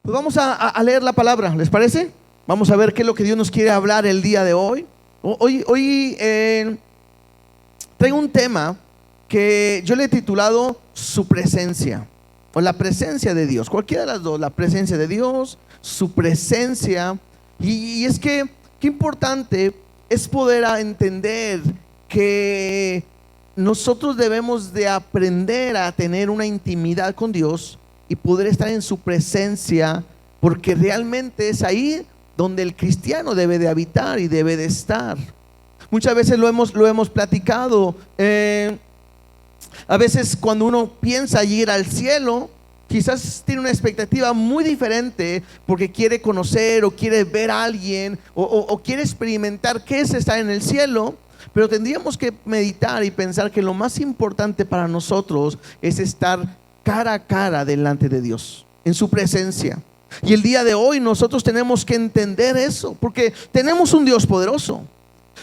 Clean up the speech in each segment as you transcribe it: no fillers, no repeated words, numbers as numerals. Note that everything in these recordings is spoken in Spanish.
Pues vamos a leer la palabra, ¿les parece? Vamos a ver qué es lo que Dios nos quiere hablar el día de hoy. Hoy traigo un tema que yo le he titulado Su presencia, o la presencia de Dios, cualquiera de las dos, la presencia de Dios, su presencia. Y es que qué importante es poder entender que nosotros debemos de aprender a tener una intimidad con Dios y poder estar en su presencia, porque realmente es ahí donde el cristiano debe de habitar y debe de estar. Muchas veces lo hemos platicado. A veces cuando uno piensa ir al cielo, quizás tiene una expectativa muy diferente porque quiere conocer o quiere ver a alguien o quiere experimentar qué es estar en el cielo. Pero tendríamos que meditar y pensar que lo más importante para nosotros es estar cara a cara delante de Dios, en su presencia. Y el día de hoy nosotros tenemos que entender eso, porque tenemos un Dios poderoso.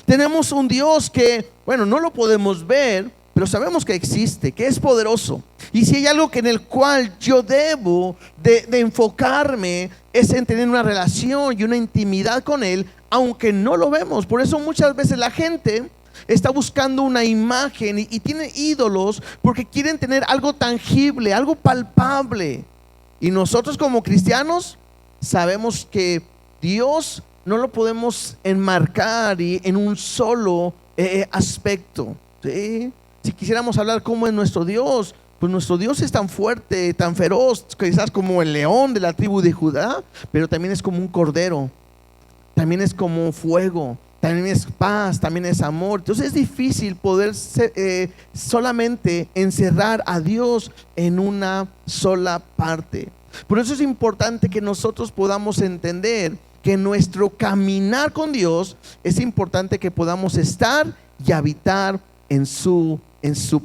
Tenemos un Dios que, bueno, no lo podemos ver, pero sabemos que existe, que es poderoso. Y si hay algo en el cual yo debo de enfocarme, es en tener una relación y una intimidad con Él, aunque no lo vemos. Por eso muchas veces la gente está buscando una imagen y tiene ídolos porque quieren tener algo tangible, algo palpable. Y nosotros como cristianos sabemos que Dios no lo podemos enmarcar en un solo aspecto, ¿sí? Si quisiéramos hablar cómo es nuestro Dios, pues nuestro Dios es tan fuerte, tan feroz, quizás como el león de la tribu de Judá, pero también es como un cordero, también es como fuego, también es paz, también es amor. Entonces es difícil poder solamente encerrar a Dios en una sola parte. Por eso es importante que nosotros podamos entender que nuestro caminar con Dios es importante que podamos estar y habitar en su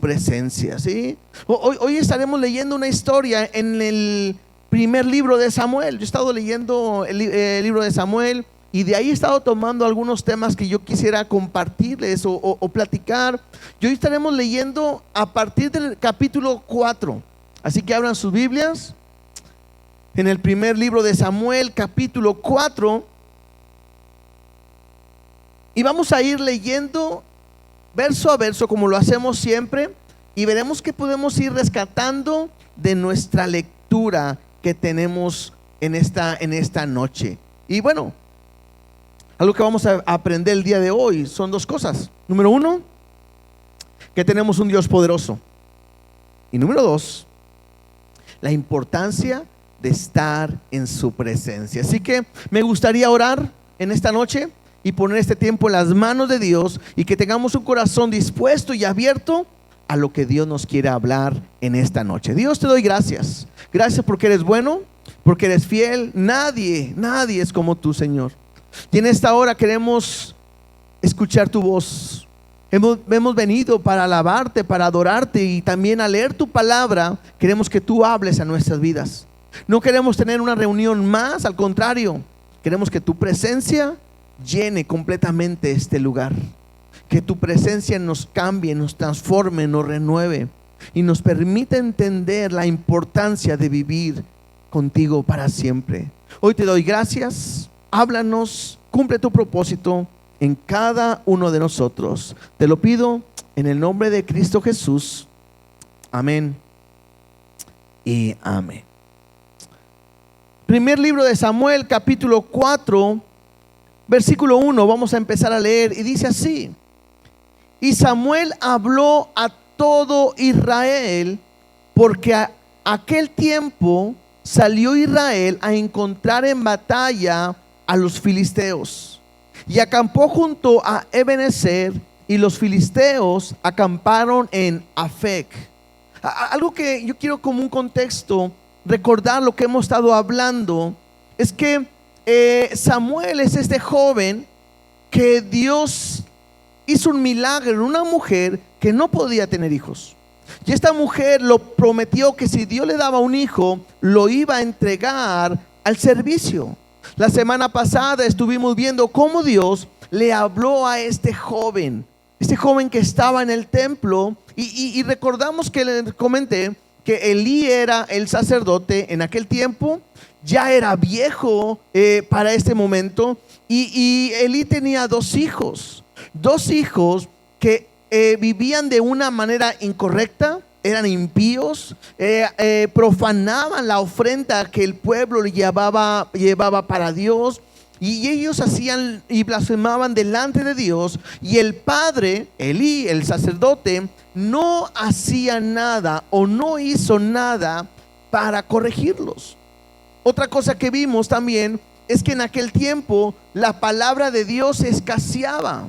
presencia, ¿sí? Hoy estaremos leyendo una historia en el primer libro de Samuel. Yo he estado leyendo el libro de Samuel y de ahí he estado tomando algunos temas que yo quisiera compartirles o platicar. Y hoy estaremos leyendo a partir del capítulo 4. Así que abran sus Biblias en el primer libro de Samuel, capítulo 4. Y vamos a ir leyendo verso a verso como lo hacemos siempre, y veremos que podemos ir rescatando de nuestra lectura que tenemos en esta noche. Y bueno, algo que vamos a aprender el día de hoy son dos cosas. Número uno, que tenemos un Dios poderoso. Y número dos, la importancia de estar en su presencia. Así que me gustaría orar en esta noche y poner este tiempo en las manos de Dios, y que tengamos un corazón dispuesto y abierto a lo que Dios nos quiere hablar en esta noche. Dios, te doy gracias. Gracias porque eres bueno, porque eres fiel. Nadie es como tú, Señor. Y en esta hora queremos escuchar tu voz. Hemos venido para alabarte, para adorarte, y también a leer tu palabra. Queremos que tú hables a nuestras vidas. No queremos tener una reunión más, al contrario, queremos que tu presencia llene completamente este lugar. Que tu presencia nos cambie, nos transforme, nos renueve y nos permita entender la importancia de vivir contigo para siempre. Hoy te doy gracias. Háblanos, cumple tu propósito en cada uno de nosotros. Te lo pido en el nombre de Cristo Jesús. Amén y amén. Primer libro de Samuel, capítulo 4, versículo 1. Vamos a empezar a leer y dice así: y Samuel habló a todo Israel, porque a aquel tiempo salió Israel a encontrar en batalla a los filisteos, y acampó junto a Ebenezer, y los filisteos acamparon en Afec. Algo que yo quiero como un contexto recordar lo que hemos estado hablando es que Samuel es este joven que Dios hizo un milagro en una mujer que no podía tener hijos, y esta mujer lo prometió que si Dios le daba un hijo, lo iba a entregar al servicio. La semana pasada estuvimos viendo cómo Dios le habló a este joven que estaba en el templo, y recordamos que le comenté que Elí era el sacerdote en aquel tiempo, ya era viejo para este momento, y Elí tenía dos hijos que vivían de una manera incorrecta, eran impíos, profanaban la ofrenda que el pueblo llevaba para Dios. Y ellos hacían y blasfemaban delante de Dios. Y el padre, Elí, el sacerdote, no hacía nada o no hizo nada para corregirlos. Otra cosa que vimos también es que en aquel tiempo la palabra de Dios escaseaba.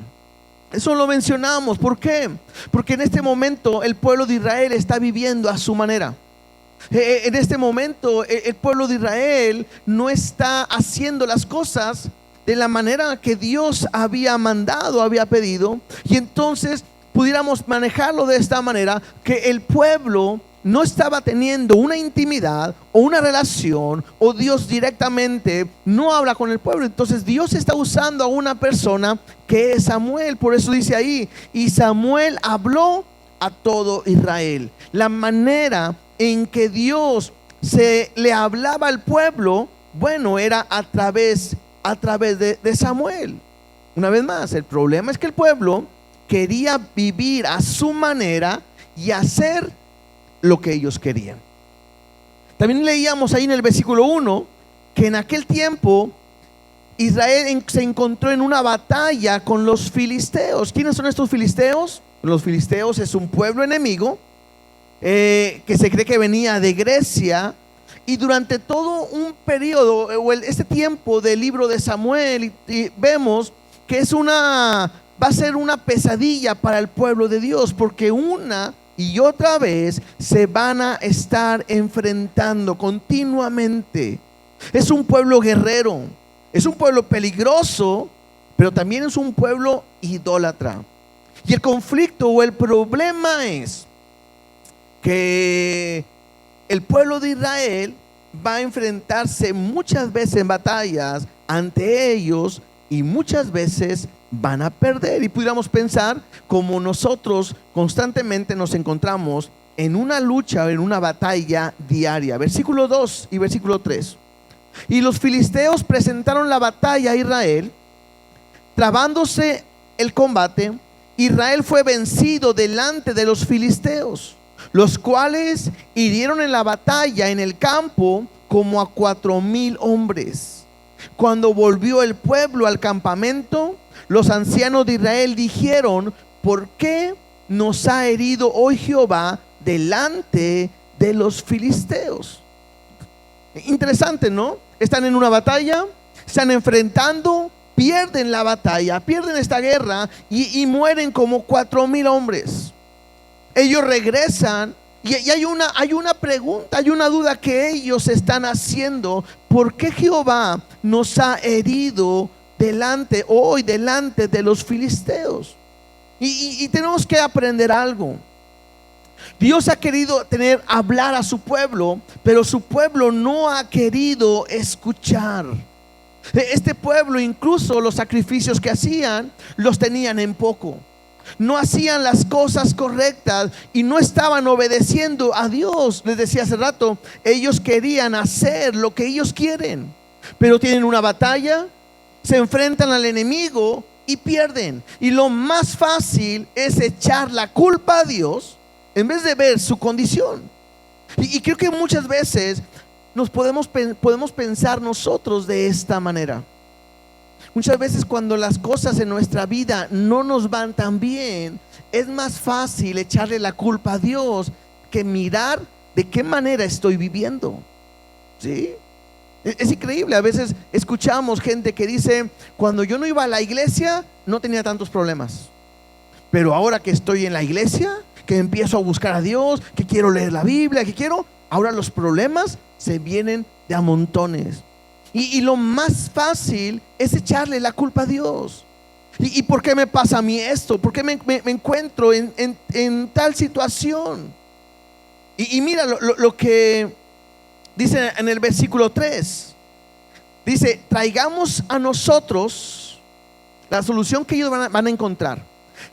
Eso lo mencionamos. ¿Por qué? Porque en este momento el pueblo de Israel está viviendo a su manera. En este momento el pueblo de Israel no está haciendo las cosas de la manera que Dios había mandado, había pedido. Y entonces pudiéramos manejarlo de esta manera, que el pueblo no estaba teniendo una intimidad o una relación, o Dios directamente no habla con el pueblo. Entonces Dios está usando a una persona que es Samuel. Por eso dice ahí: y Samuel habló a todo Israel. La manera en que Dios se le hablaba al pueblo, bueno, era a través de Samuel. Una vez más, el problema es que el pueblo quería vivir a su manera y hacer lo que ellos querían. También leíamos ahí en el versículo 1 que en aquel tiempo Israel se encontró en una batalla con los filisteos. ¿Quiénes son estos filisteos? Los filisteos es un pueblo enemigo que se cree que venía de Grecia, y durante todo un periodo o este tiempo del libro de Samuel, y vemos que va a ser una pesadilla para el pueblo de Dios, porque una y otra vez se van a estar enfrentando continuamente. Es un pueblo guerrero, es un pueblo peligroso, pero también es un pueblo idólatra. Y el conflicto o el problema es que el pueblo de Israel va a enfrentarse muchas veces en batallas ante ellos, y muchas veces van a perder. Y pudiéramos pensar como nosotros constantemente nos encontramos en una lucha, en una batalla diaria. Versículo 2 y versículo 3. Y los filisteos presentaron la batalla a Israel. Trabándose el combate, Israel fue vencido delante de los filisteos, los cuales hirieron en la batalla en el campo como a 4,000 hombres. Cuando volvió el pueblo al campamento, los ancianos de Israel dijeron: ¿por qué nos ha herido hoy Jehová delante de los filisteos? Interesante, ¿no? Están en una batalla, están enfrentando, pierden la batalla, pierden esta guerra y mueren como 4,000 hombres. Ellos regresan y hay una pregunta, hay una duda que ellos están haciendo: ¿por qué Jehová nos ha herido hoy delante de los filisteos? Y tenemos que aprender algo. Dios ha querido hablar a su pueblo, pero su pueblo no ha querido escuchar. Este pueblo, incluso los sacrificios que hacían, los tenían en poco. No hacían las cosas correctas y no estaban obedeciendo a Dios. Les decía hace rato, ellos querían hacer lo que ellos quieren, pero tienen una batalla, se enfrentan al enemigo y pierden. Y lo más fácil es echar la culpa a Dios en vez de ver su condición. Y creo que muchas veces podemos pensar nosotros de esta manera. Muchas veces cuando las cosas en nuestra vida no nos van tan bien, es más fácil echarle la culpa a Dios que mirar de qué manera estoy viviendo. ¿Sí? Es increíble. A veces escuchamos gente que dice: cuando yo no iba a la iglesia no tenía tantos problemas, pero ahora que estoy en la iglesia, que empiezo a buscar a Dios, que quiero leer la Biblia, ahora los problemas se vienen de a montones. Y lo más fácil es echarle la culpa a Dios. ¿Y por qué me pasa a mí esto? ¿Por qué me encuentro en tal situación? Y mira lo que dice en el versículo 3. Dice: traigamos a nosotros la solución que ellos van a encontrar.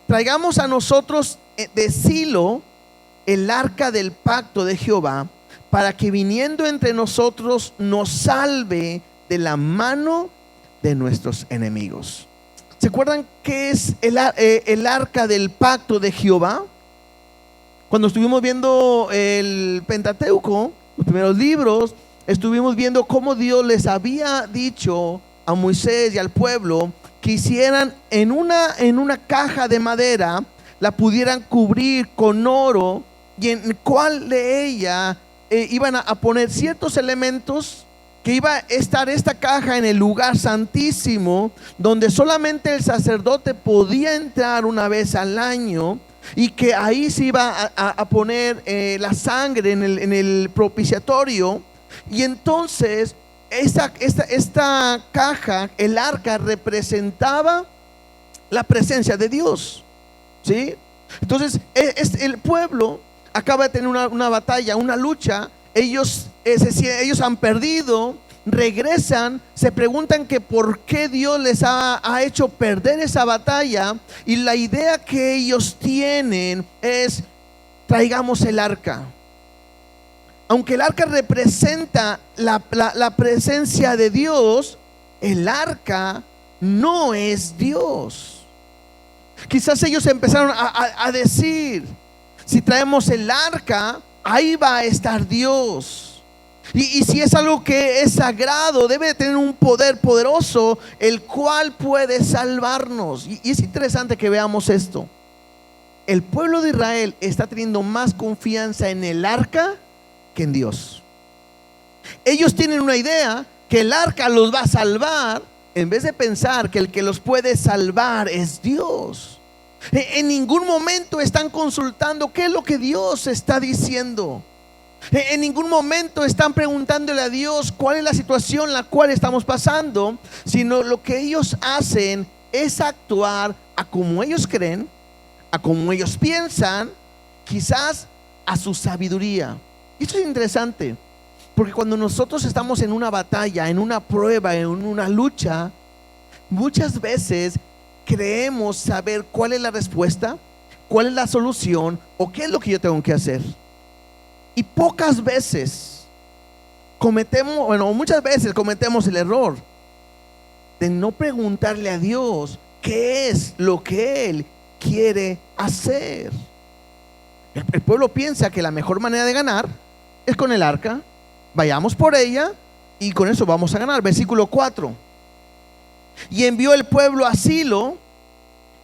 Traigamos a nosotros de Silo el arca del pacto de Jehová, para que viniendo entre nosotros nos salve de la mano de nuestros enemigos. ¿Se acuerdan qué es el arca del pacto de Jehová? Cuando estuvimos viendo el Pentateuco, los primeros libros, estuvimos viendo cómo Dios les había dicho a Moisés y al pueblo que hicieran en una caja de madera, la pudieran cubrir con oro, y en cuál de ella iban a poner ciertos elementos, que iba a estar esta caja en el lugar santísimo, donde solamente el sacerdote podía entrar una vez al año, y que ahí se iba a poner la sangre en el propiciatorio. Y entonces esta caja, el arca, representaba la presencia de Dios, ¿sí? Entonces el pueblo acaba de tener una batalla, una lucha. Ellos han perdido, regresan, se preguntan que por qué Dios les ha hecho perder esa batalla, y la idea que ellos tienen es: traigamos el arca. Aunque el arca representa la presencia de Dios, el arca no es Dios. Quizás ellos empezaron a decir: si traemos el arca, ahí va a estar Dios. Y si es algo que es sagrado, debe de tener un poder poderoso, el cual puede salvarnos. Y es interesante que veamos esto. El pueblo de Israel está teniendo más confianza en el arca que en Dios. Ellos tienen una idea que el arca los va a salvar, en vez de pensar que el que los puede salvar es Dios. En ningún momento están consultando qué es lo que Dios está diciendo. En ningún momento están preguntándole a Dios cuál es la situación en la cual estamos pasando, sino lo que ellos hacen es actuar a como ellos creen, a como ellos piensan, quizás a su sabiduría. Y esto es interesante, porque cuando nosotros estamos en una batalla, en una prueba, en una lucha, muchas veces creemos saber cuál es la respuesta, cuál es la solución, o qué es lo que yo tengo que hacer. Y pocas veces muchas veces cometemos el error de no preguntarle a Dios qué es lo que Él quiere hacer. El pueblo piensa que la mejor manera de ganar es con el arca. Vayamos por ella y con eso vamos a ganar. Versículo 4. Y envió el pueblo a Silo.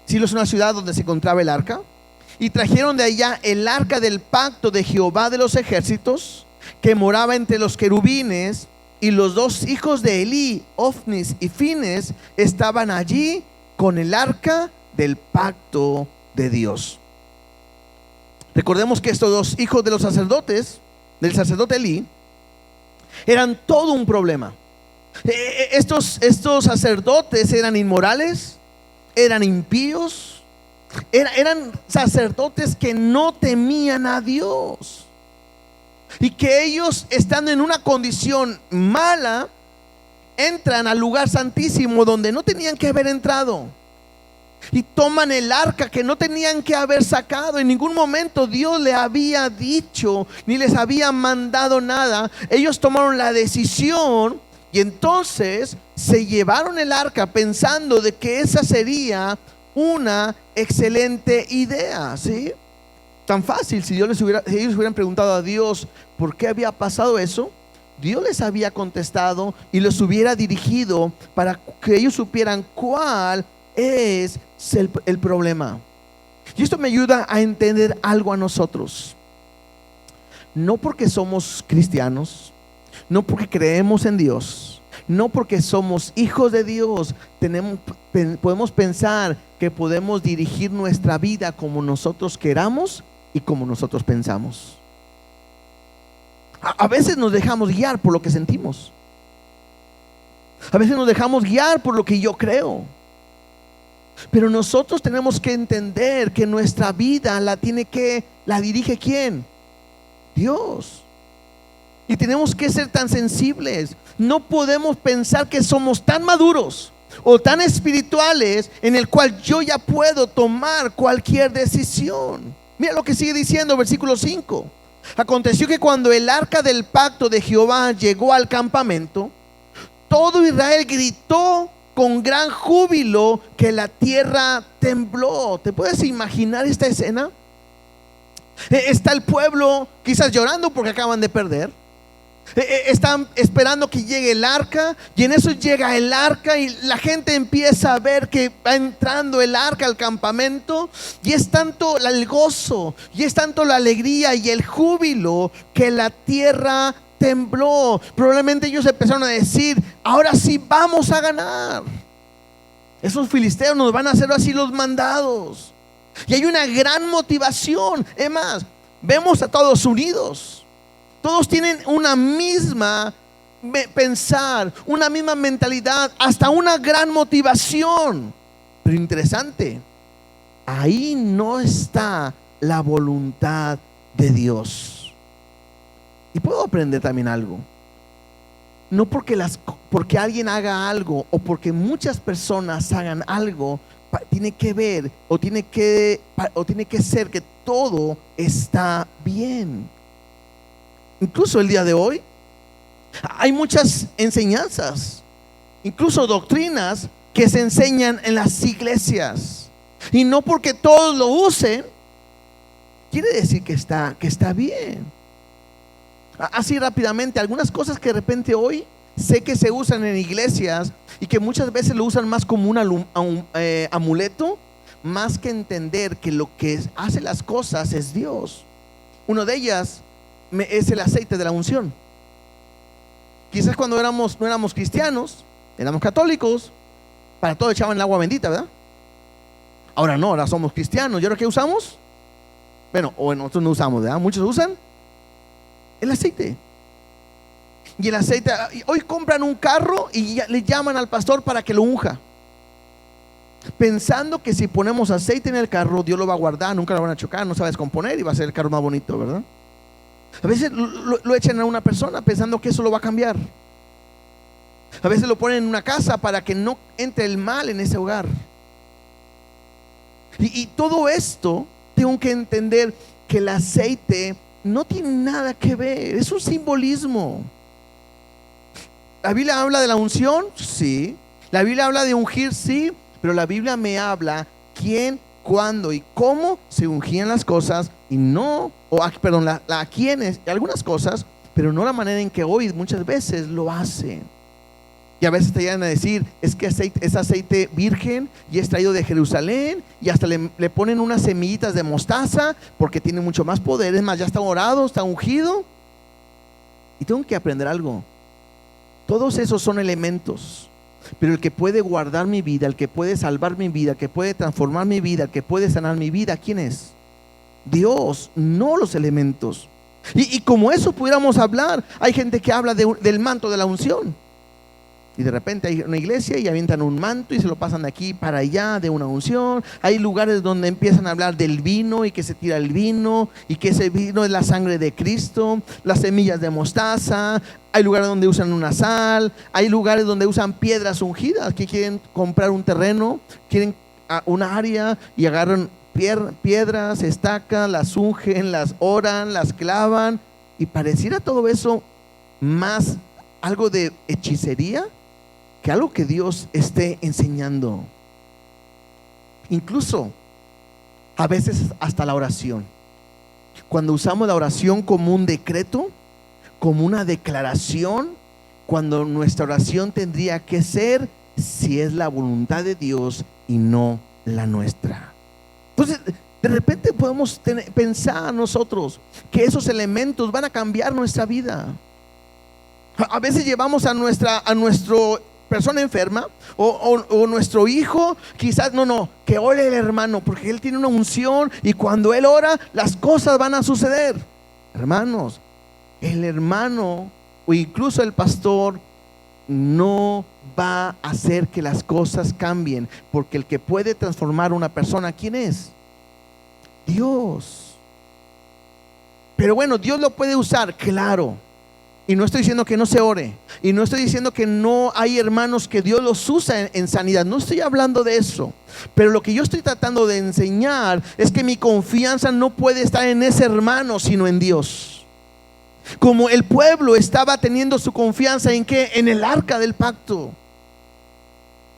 Silo es una ciudad donde se encontraba el arca, y trajeron de allá el arca del pacto de Jehová de los ejércitos, que moraba entre los querubines, y los dos hijos de Elí, Ofnis y Fines, estaban allí con el arca del pacto de Dios. Recordemos que estos dos hijos de los sacerdotes, del sacerdote Elí, eran todo un problema. Estos sacerdotes eran inmorales, eran impíos, eran sacerdotes que no temían a Dios, y que ellos, estando en una condición mala, entran al lugar santísimo donde no tenían que haber entrado, y toman el arca que no tenían que haber sacado. En ningún momento Dios le había dicho ni les había mandado nada. Ellos tomaron la decisión, y entonces se llevaron el arca pensando de que esa sería una excelente idea, ¿sí? Tan fácil. Si ellos hubieran preguntado a Dios por qué había pasado eso, Dios les había contestado y los hubiera dirigido para que ellos supieran cuál es el problema. Y esto me ayuda a entender algo a nosotros. No porque somos cristianos, no porque creemos en Dios, no porque somos hijos de Dios, podemos pensar que podemos dirigir nuestra vida como nosotros queramos y como nosotros pensamos. A veces nos dejamos guiar por lo que sentimos. A veces nos dejamos guiar por lo que yo creo. Pero nosotros tenemos que entender que nuestra vida la dirige ¿quién? Dios. Y tenemos que ser tan sensibles. No podemos pensar que somos tan maduros o tan espirituales en el cual yo ya puedo tomar cualquier decisión. Mira lo que sigue diciendo, versículo 5. Aconteció que cuando el arca del pacto de Jehová llegó al campamento, todo Israel gritó con gran júbilo, que la tierra tembló. ¿Te puedes imaginar esta escena? Está el pueblo quizás llorando porque acaban de perder. Están esperando que llegue el arca, y en eso llega el arca y la gente empieza a ver que va entrando el arca al campamento, y es tanto el gozo y es tanto la alegría y el júbilo que la tierra tembló. Probablemente ellos empezaron a decir: ahora sí vamos a ganar. Esos filisteos nos van a hacer así los mandados. Y hay una gran motivación. Es más, vemos a todos unidos. Todos tienen una misma pensar, una misma mentalidad, hasta una gran motivación. Pero interesante, ahí no está la voluntad de Dios. Y puedo aprender también algo. No porque alguien haga algo, o porque muchas personas hagan algo, tiene que ver o tiene que ser que todo está bien. Incluso el día de hoy hay muchas enseñanzas, incluso doctrinas que se enseñan en las iglesias, y no porque todos lo usen quiere decir que está bien. Así rápidamente, algunas cosas que de repente hoy sé que se usan en iglesias y que muchas veces lo usan más como un amuleto, más que entender que lo que hace las cosas es Dios. Una de ellas es el aceite de la unción. Quizás cuando no éramos cristianos, éramos católicos, para todo echaban el agua bendita, ¿verdad? Ahora no, ahora somos cristianos. ¿Y ahora qué usamos? Bueno, o nosotros no usamos, ¿verdad? Muchos usan el aceite. Y el aceite, hoy compran un carro y le llaman al pastor para que lo unja, pensando que si ponemos aceite en el carro, Dios lo va a guardar, nunca lo van a chocar, no se va a descomponer y va a ser el carro más bonito, ¿verdad? A veces lo echan a una persona pensando que eso lo va a cambiar. A veces lo ponen en una casa para que no entre el mal en ese hogar. Y todo esto tengo que entender que el aceite no tiene nada que ver, es un simbolismo. ¿La Biblia habla de la unción? Sí. ¿La Biblia habla de ungir? Sí. Pero la Biblia me habla quién, cuándo y cómo se ungían las cosas, y no, a quiénes, algunas cosas, pero no la manera en que hoy muchas veces lo hacen. Y a veces te llegan a decir: es que es aceite virgen y es traído de Jerusalén, y hasta le ponen unas semillitas de mostaza porque tiene mucho más poder. Es más, ya está orado, está ungido. Y tengo que aprender algo. Todos esos son elementos, pero el que puede guardar mi vida, el que puede salvar mi vida, el que puede transformar mi vida, el que puede sanar mi vida, ¿quién es? Dios, no los elementos. Y como eso pudiéramos hablar, hay gente que habla del manto de la unción, y de repente hay una iglesia y avientan un manto y se lo pasan de aquí para allá, de una unción. Hay lugares donde empiezan a hablar del vino y que se tira el vino y que ese vino es la sangre de Cristo, las semillas de mostaza. Hay lugares donde usan una sal, hay lugares donde usan piedras ungidas, que quieren comprar un terreno, quieren una área y agarran piedras, estacas, las ungen, las oran, las clavan, y pareciera todo eso más algo de hechicería que algo que Dios esté enseñando. Incluso a veces hasta la oración, cuando usamos la oración como un decreto, como una declaración, cuando nuestra oración tendría que ser si es la voluntad de Dios y no la nuestra. Entonces de repente podemos pensar nosotros que esos elementos van a cambiar nuestra vida. A veces llevamos a nuestro persona enferma o nuestro hijo, quizás que ore el hermano porque él tiene una unción, y cuando él ora las cosas van a suceder. Hermanos, el hermano o incluso el pastor no va a hacer que las cosas cambien, porque el que puede transformar a una persona, ¿quién es? Dios. Pero bueno, Dios lo puede usar, claro. Y no estoy diciendo que no se ore. Y no estoy diciendo que no hay hermanos que Dios los usa en sanidad. No estoy hablando de eso. Pero lo que yo estoy tratando de enseñar es que mi confianza no puede estar en ese hermano, sino en Dios. Como el pueblo estaba teniendo su confianza en ¿qué? En el arca del pacto.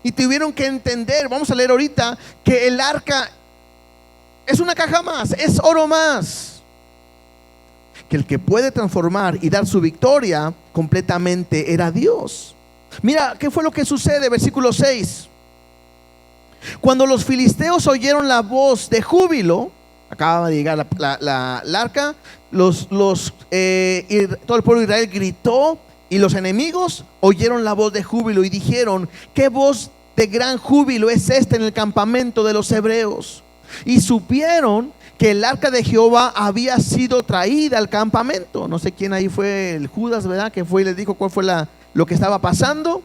Y tuvieron que entender, vamos a leer ahorita, que el arca es una caja más, es oro más. Que el que puede transformar y dar su victoria completamente era Dios. Mira, ¿qué fue lo que sucede? Versículo 6. Cuando los filisteos oyeron la voz de júbilo, acaba de llegar la arca, todo el pueblo de Israel gritó, y los enemigos oyeron la voz de júbilo y dijeron: ¿qué voz de gran júbilo es esta en el campamento de los hebreos? Y supieron que el arca de Jehová había sido traída al campamento. No sé quién ahí fue, el Judas, ¿verdad? Que fue y les dijo cuál fue lo que estaba pasando.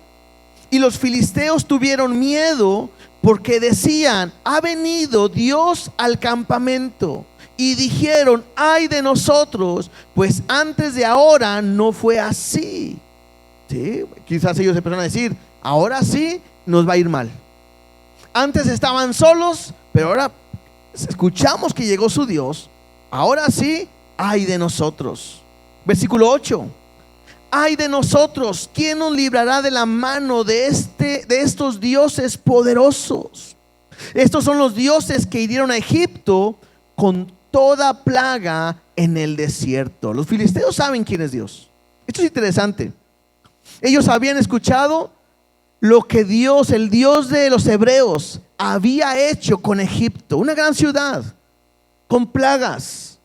Y los filisteos tuvieron miedo porque decían: ha venido Dios al campamento. Y dijeron: ay de nosotros, pues antes de ahora no fue así. ¿Sí? Quizás ellos empezaron a decir: ahora sí nos va a ir mal. Antes estaban solos, pero ahora escuchamos que llegó su Dios. Ahora sí, ay de nosotros. Versículo 8. Ay de nosotros, ¿quién nos librará de la mano de estos dioses poderosos? Estos son los dioses que hirieron a Egipto con toda plaga en el desierto. Los filisteos saben quién es Dios. Esto es interesante. Ellos habían escuchado lo que Dios, el Dios de los hebreos, había hecho con Egipto, una gran ciudad con plagas.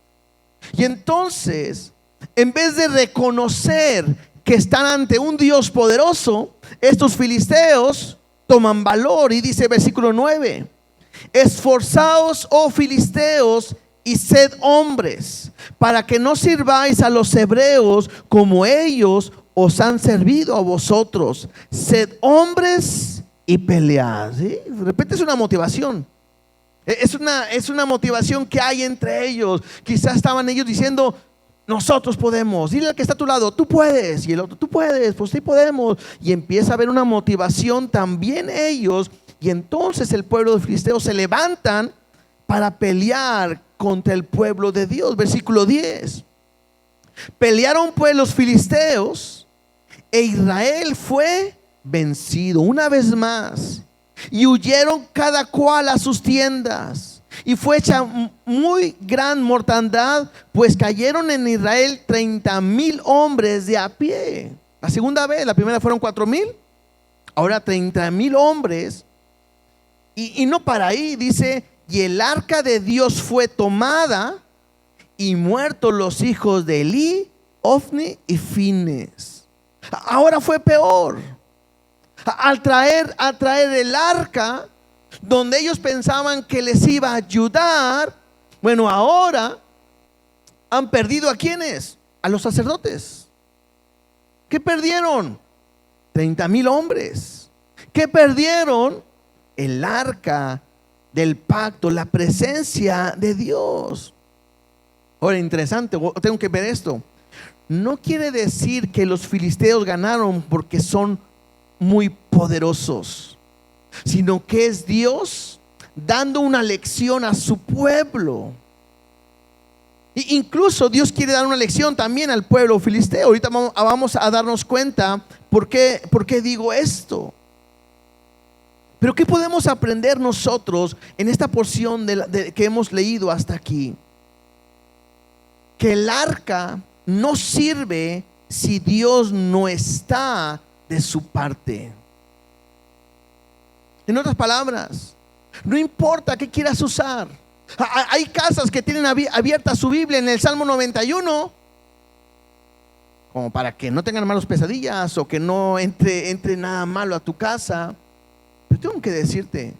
Y entonces, en vez de reconocer que están ante un Dios poderoso, estos filisteos toman valor y dice versículo 9: esforzaos, oh filisteos, y sed hombres, para que no sirváis a los hebreos como ellos os han servido a vosotros. Sed hombres y pelead. ¿Sí? De repente es una motivación. Es una motivación que hay entre ellos. Quizás estaban ellos diciendo: nosotros podemos. Dile al que está a tu lado: tú puedes. Y el otro: tú puedes. Pues sí podemos. Y empieza a haber una motivación también ellos. Y entonces el pueblo de filisteos se levantan para pelear contra el pueblo de Dios. Versículo 10. Pelearon pues los filisteos, e Israel fue vencido una vez más, y huyeron cada cual a sus tiendas, y fue hecha muy gran mortandad, pues cayeron en Israel 30,000 hombres de a pie. La segunda vez, la primera fueron 4,000, ahora 30,000 hombres. Y no para ahí, dice: y el arca de Dios fue tomada, y muertos los hijos de Elí, Ofni y Fines. Ahora fue peor. Al traer el arca, donde ellos pensaban que les iba a ayudar, bueno, ahora han perdido ¿a quiénes? A los sacerdotes. ¿Qué perdieron? 30,000 hombres. ¿Qué perdieron? El arca del pacto, la presencia de Dios. Ahora, interesante, tengo que ver esto. No quiere decir que los filisteos ganaron porque son muy poderosos, sino que es Dios dando una lección a su pueblo. E incluso Dios quiere dar una lección también al pueblo filisteo. Ahorita vamos a darnos cuenta por qué digo esto. Pero ¿qué podemos aprender nosotros en esta porción que hemos leído hasta aquí? Que el arca no sirve si Dios no está de su parte. En otras palabras, no importa qué quieras usar. Hay casas que tienen abierta su Biblia en el Salmo 91, como para que no tengan malas pesadillas o que no entre nada malo a tu casa. Pero tengo que decirte,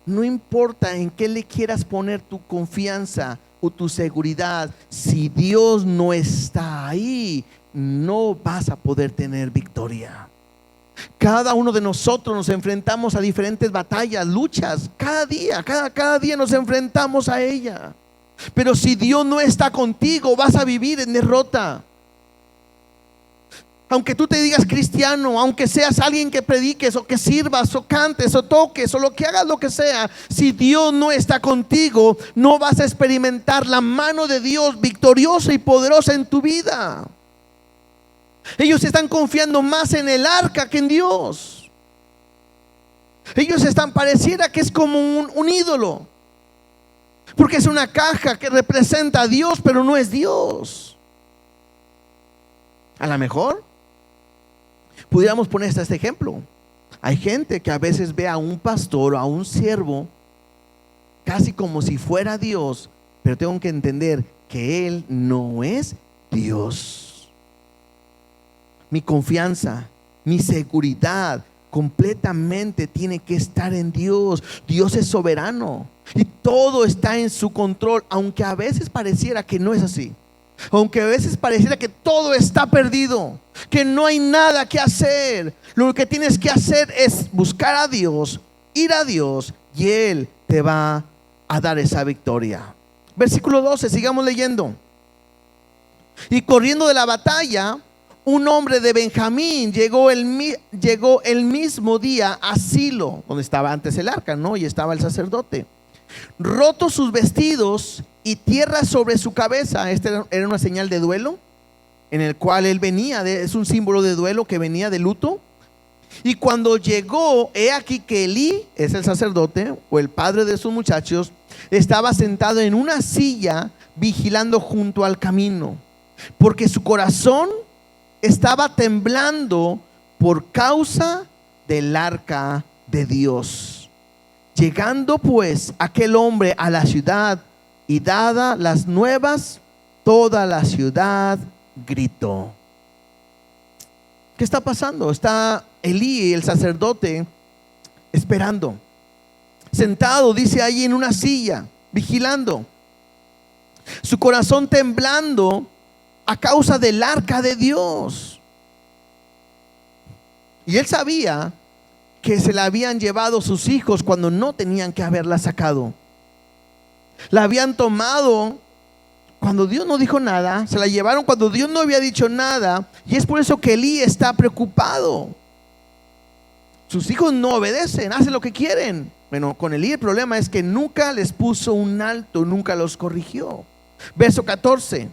no importa en qué le quieras poner tu confianza o tu seguridad, si Dios no está ahí, no vas a poder tener victoria. Cada uno de nosotros nos enfrentamos a diferentes batallas, luchas, cada día nos enfrentamos a ella. Pero si Dios no está contigo, vas a vivir en derrota. Aunque tú te digas cristiano, aunque seas alguien que prediques o que sirvas o cantes o toques o lo que hagas, lo que sea, si Dios no está contigo, no vas a experimentar la mano de Dios victoriosa y poderosa en tu vida. Ellos están confiando más en el arca que en Dios. Ellos pareciera que es como un ídolo, porque es una caja que representa a Dios, pero no es Dios. A lo mejor pudiéramos poner este ejemplo. Hay gente que a veces ve a un pastor o a un siervo casi como si fuera Dios, pero tengo que entender que él no es Dios. Mi confianza, mi seguridad completamente tiene que estar en Dios. Dios es soberano y todo está en su control, aunque a veces pareciera que no es así. Aunque a veces pareciera que todo está perdido, que no hay nada que hacer. Lo que tienes que hacer es buscar a Dios, ir a Dios, y Él te va a dar esa victoria. Versículo 12, sigamos leyendo. Y corriendo de la batalla, un hombre de Benjamín llegó el mismo día a Silo, donde estaba antes el arca, ¿no? Y estaba el sacerdote. Rotos sus vestidos y tierra sobre su cabeza. Esta era una señal de duelo en el cual él venía, es un símbolo de duelo que venía de luto. Y cuando llegó, he aquí que Elí, es el sacerdote o el padre de sus muchachos, estaba sentado en una silla vigilando junto al camino, porque su corazón estaba temblando por causa del arca de Dios. Llegando pues aquel hombre a la ciudad y dada las nuevas, toda la ciudad gritó. ¿Qué está pasando? Está Elí, el sacerdote, esperando, sentado, dice allí en una silla, vigilando, su corazón temblando a causa del arca de Dios. Y él sabía que se la habían llevado sus hijos cuando no tenían que haberla sacado. La habían tomado cuando Dios no dijo nada, se la llevaron cuando Dios no había dicho nada, y es por eso que Elí está preocupado. Sus hijos no obedecen, hacen lo que quieren. Bueno, con Elí el problema es que nunca les puso un alto, nunca los corrigió. Verso 14.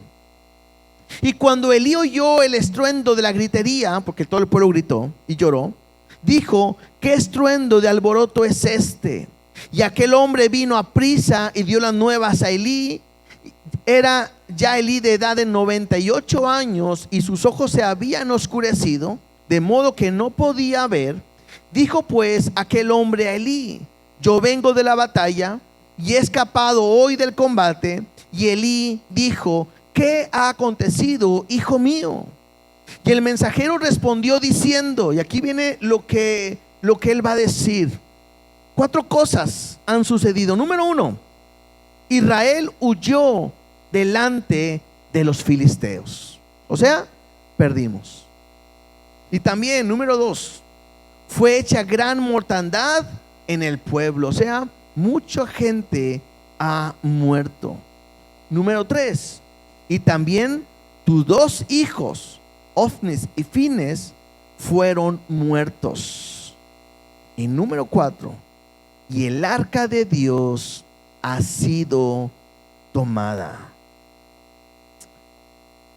Y cuando Elí oyó el estruendo de la gritería, porque todo el pueblo gritó y lloró, dijo: ¿qué estruendo de alboroto es este? Y aquel hombre vino a prisa y dio las nuevas a Elí. Era ya Elí de edad de 98 años y sus ojos se habían oscurecido, de modo que no podía ver. Dijo pues aquel hombre a Elí: yo vengo de la batalla y he escapado hoy del combate. Y Elí dijo: ¿qué ha acontecido, hijo mío? Y el mensajero respondió diciendo, y aquí viene lo que él va a decir. 4 cosas han sucedido. Número 1, Israel huyó delante de los filisteos. O sea, perdimos. Y también, número 2, fue hecha gran mortandad en el pueblo. O sea, mucha gente ha muerto. Número 3, y también tus 2 hijos, Ofnis y Fines, fueron muertos. Y número 4, y el arca de Dios ha sido tomada.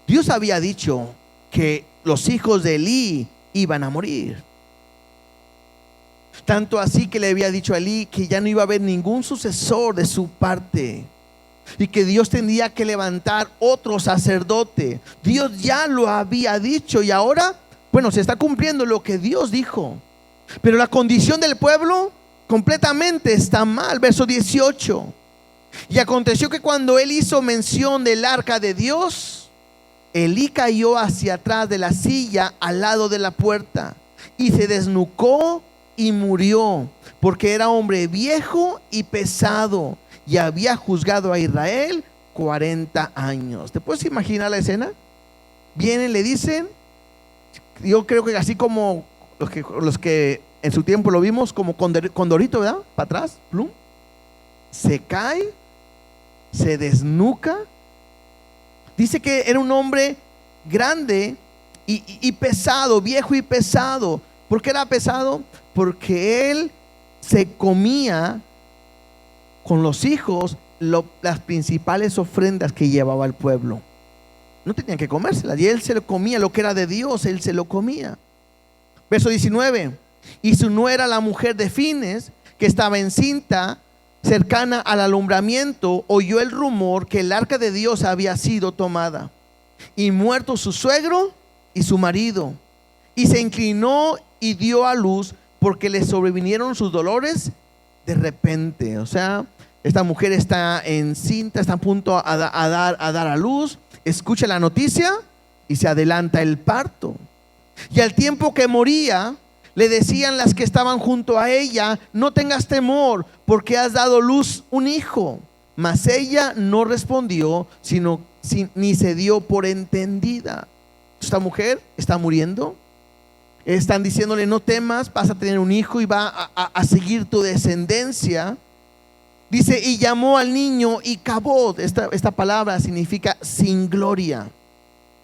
Dios había dicho que los hijos de Elí iban a morir. Tanto así que le había dicho a Elí que ya no iba a haber ningún sucesor de su parte y que Dios tendría que levantar otro sacerdote. Dios ya lo había dicho y ahora, bueno, se está cumpliendo lo que Dios dijo. Pero la condición del pueblo completamente está mal. Verso 18. Y aconteció que cuando él hizo mención del arca de Dios, Elí cayó hacia atrás de la silla al lado de la puerta y se desnucó y murió, porque era hombre viejo y pesado y había juzgado a Israel 40 años. ¿Te puedes imaginar la escena? Vienen, le dicen, yo creo que así como los que en su tiempo lo vimos como condorito, ¿verdad? Para atrás, plum. Se cae, se desnuca. Dice que era un hombre grande y pesado, viejo y pesado. ¿Por qué era pesado? Porque él se comía con los hijos las principales ofrendas que llevaba el pueblo. No tenían que comérselas, y él se lo comía, lo que era de Dios, él se lo comía. Verso 19. Y su nuera, la mujer de Fines, que estaba encinta, cercana al alumbramiento, oyó el rumor que el arca de Dios había sido tomada, y muerto su suegro y su marido, y se inclinó y dio a luz, porque le sobrevinieron sus dolores de repente. O sea, esta mujer está encinta, está a punto a dar a luz, escucha la noticia y se adelanta el parto. Y al tiempo que moría, le decían las que estaban junto a ella: no tengas temor, porque has dado luz un hijo. Mas ella no respondió, ni se dio por entendida. Esta mujer está muriendo. Están diciéndole: no temas, vas a tener un hijo y va a seguir tu descendencia. Dice: y llamó al niño Icabod. Esta palabra significa sin gloria,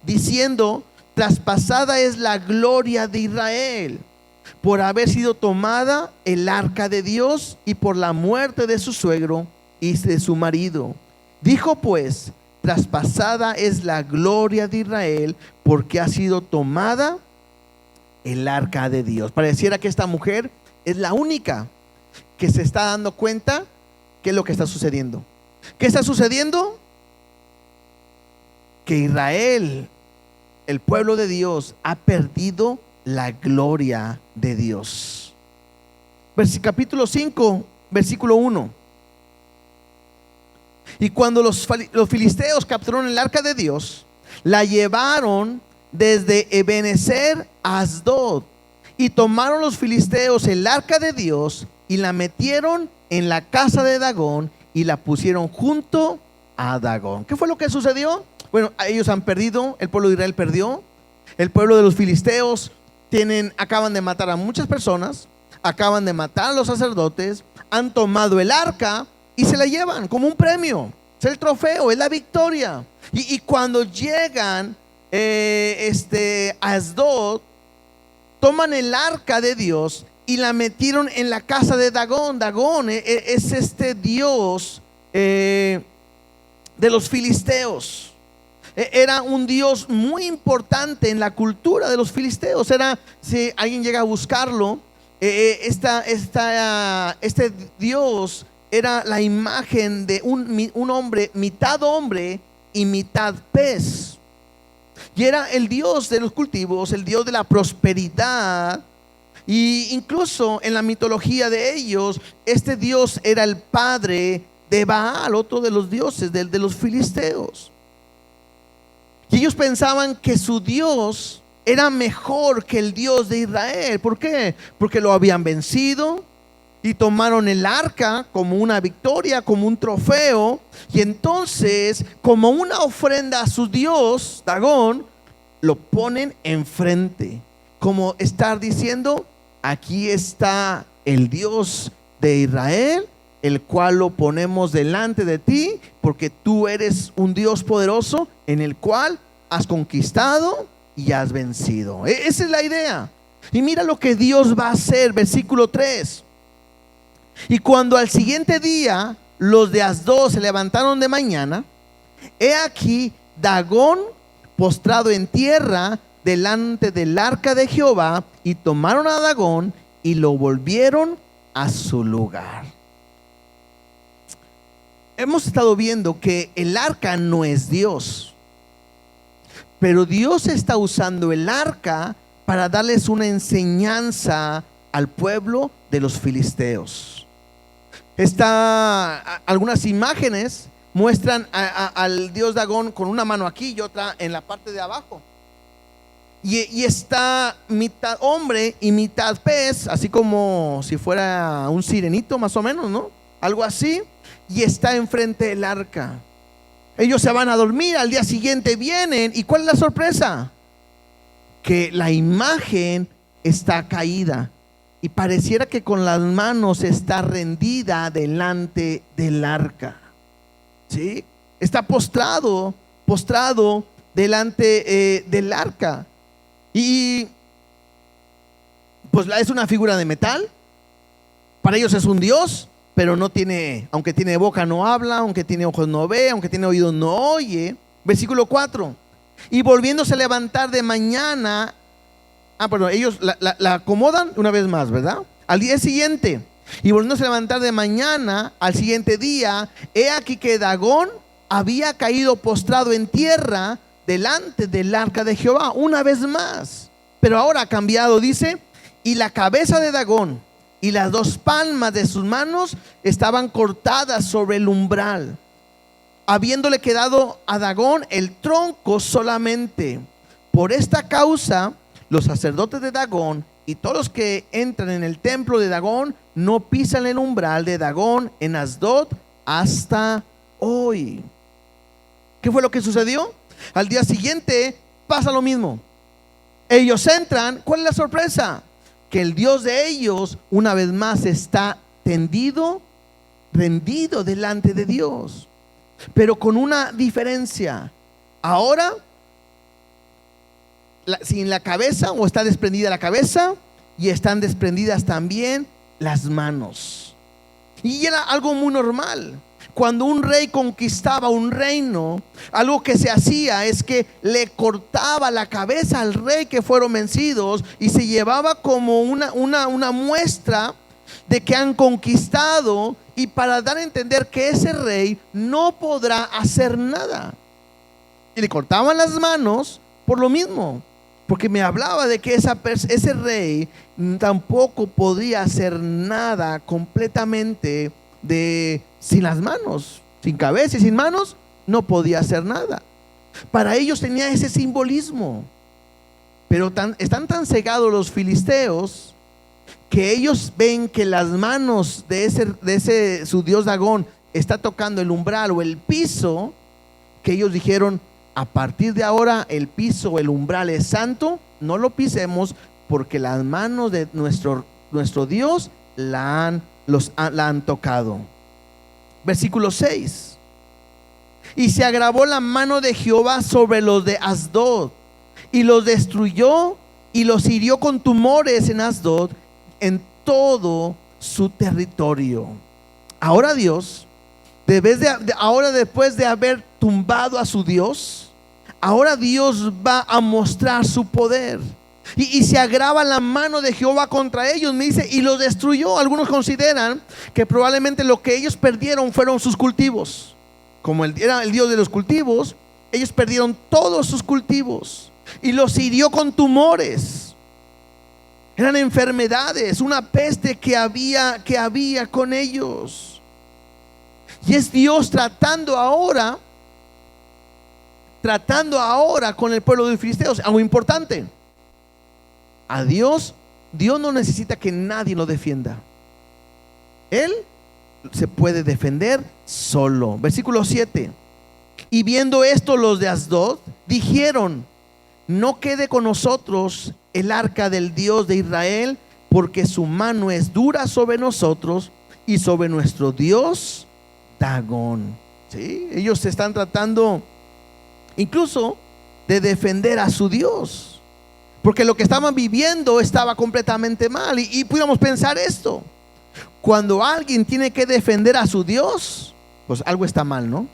diciendo: traspasada es la gloria de Israel, por haber sido tomada el arca de Dios y por la muerte de su suegro y de su marido. Dijo pues: traspasada es la gloria de Israel, porque ha sido tomada el arca de Dios. Pareciera que esta mujer es la única que se está dando cuenta qué es lo que está sucediendo. ¿Qué está sucediendo? Que Israel, el pueblo de Dios, ha perdido la gloria de Dios. Capítulo 5, versículo 1. Y cuando los filisteos capturaron el arca de Dios, la llevaron desde Ebenezer a Asdod, y tomaron los filisteos el arca de Dios y la metieron en la casa de Dagón y la pusieron junto a Dagón. ¿Qué fue lo que sucedió? Bueno, ellos han perdido, el pueblo de Israel perdió. El pueblo de los filisteos acaban de matar a muchas personas, acaban de matar a los sacerdotes, han tomado el arca y se la llevan como un premio. Es el trofeo, es la victoria. Y cuando llegan a Asdod, toman el arca de Dios y la metieron en la casa de Dagón. Dagón es este dios de los filisteos. Era un dios muy importante en la cultura de los filisteos. Si alguien llega a buscarlo, este dios era la imagen de un hombre y mitad pez. Y era el dios de los cultivos, el dios de la prosperidad. Y incluso en la mitología de ellos, este dios era el padre de Baal, otro de los dioses de los filisteos. Y ellos pensaban que su Dios era mejor que el Dios de Israel. ¿Por qué? Porque lo habían vencido y tomaron el arca como una victoria, como un trofeo. Y entonces, como una ofrenda a su Dios, Dagón, lo ponen enfrente, como estar diciendo: aquí está el Dios de Israel, el cual lo ponemos delante de ti, porque tú eres un Dios poderoso en el cual has conquistado y has vencido. Esa es la idea. Y mira lo que Dios va a hacer, versículo 3. Y cuando al siguiente día los de Asdod se levantaron de mañana, he aquí Dagón postrado en tierra delante del arca de Jehová, y tomaron a Dagón y lo volvieron a su lugar. Hemos estado viendo que el arca no es Dios, pero Dios está usando el arca para darles una enseñanza al pueblo de los filisteos. Algunas imágenes muestran al dios Dagón con una mano aquí y otra en la parte de abajo. Y está mitad hombre y mitad pez, así como si fuera un sirenito más o menos, ¿no? Algo así. Y está enfrente del arca. Ellos se van a dormir, al día siguiente vienen, ¿y cuál es la sorpresa? Que la imagen está caída y pareciera que con las manos está rendida delante del arca. ¿Sí? Está postrado delante del arca. Y pues es una figura de metal. Para ellos es un dios, pero no tiene, aunque tiene boca no habla, aunque tiene ojos no ve, aunque tiene oídos no oye. Versículo 4. Y volviéndose a levantar de mañana, perdón, ellos la acomodan una vez más, ¿verdad? Al día siguiente, y volviéndose a levantar de mañana, al siguiente día, he aquí que Dagón había caído postrado en tierra delante del arca de Jehová, una vez más. Pero ahora ha cambiado, dice, y la cabeza de Dagón y las dos palmas de sus manos estaban cortadas sobre el umbral, habiéndole quedado a Dagón el tronco solamente. Por esta causa, los sacerdotes de Dagón y todos los que entran en el templo de Dagón no pisan el umbral de Dagón en Asdod hasta hoy. ¿Qué fue lo que sucedió? Al día siguiente pasa lo mismo. Ellos entran. ¿Cuál es la sorpresa? Que el Dios de ellos una vez más está tendido, rendido delante de Dios, pero con una diferencia. Ahora sin la cabeza, o está desprendida la cabeza, y están desprendidas también las manos. Y era algo muy normal. Cuando un rey conquistaba un reino, algo que se hacía es que le cortaba la cabeza al rey que fueron vencidos, y se llevaba como una muestra de que han conquistado, y para dar a entender que ese rey no podrá hacer nada. Y le cortaban las manos por lo mismo, porque me hablaba de que ese rey tampoco podía hacer nada completamente sin las manos, sin cabeza y sin manos, no podía hacer nada. Para ellos tenía ese simbolismo. Pero están tan cegados los filisteos que ellos ven que las manos de ese su dios Dagón está tocando el umbral o el piso, que ellos dijeron: a partir de ahora el piso o el umbral es santo, no lo pisemos, porque las manos de nuestro Dios la han tocado. Versículo 6. Y se agravó la mano de Jehová sobre los de Asdod, y los destruyó, y los hirió con tumores en Asdod, en todo su territorio. Ahora Dios, ahora después de haber tumbado a su Dios, ahora Dios va a mostrar su poder. Y se agrava la mano de Jehová contra ellos, me dice, y los destruyó. Algunos consideran que probablemente lo que ellos perdieron fueron sus cultivos. Como él era el Dios de los cultivos, ellos perdieron todos sus cultivos, y los hirió con tumores. Eran enfermedades, una peste que había con ellos. Y es Dios tratando ahora con el pueblo de los filisteos. Algo importante: a Dios no necesita que nadie lo defienda. Él se puede defender solo. Versículo 7. Y viendo esto, los de Asdod dijeron: no quede con nosotros el arca del Dios de Israel, porque su mano es dura sobre nosotros y sobre nuestro Dios Dagón. ¿Sí? Ellos se están tratando incluso de defender a su Dios, porque lo que estaban viviendo estaba completamente mal. Y pudiéramos pensar esto: cuando alguien tiene que defender a su Dios, pues algo está mal, ¿no?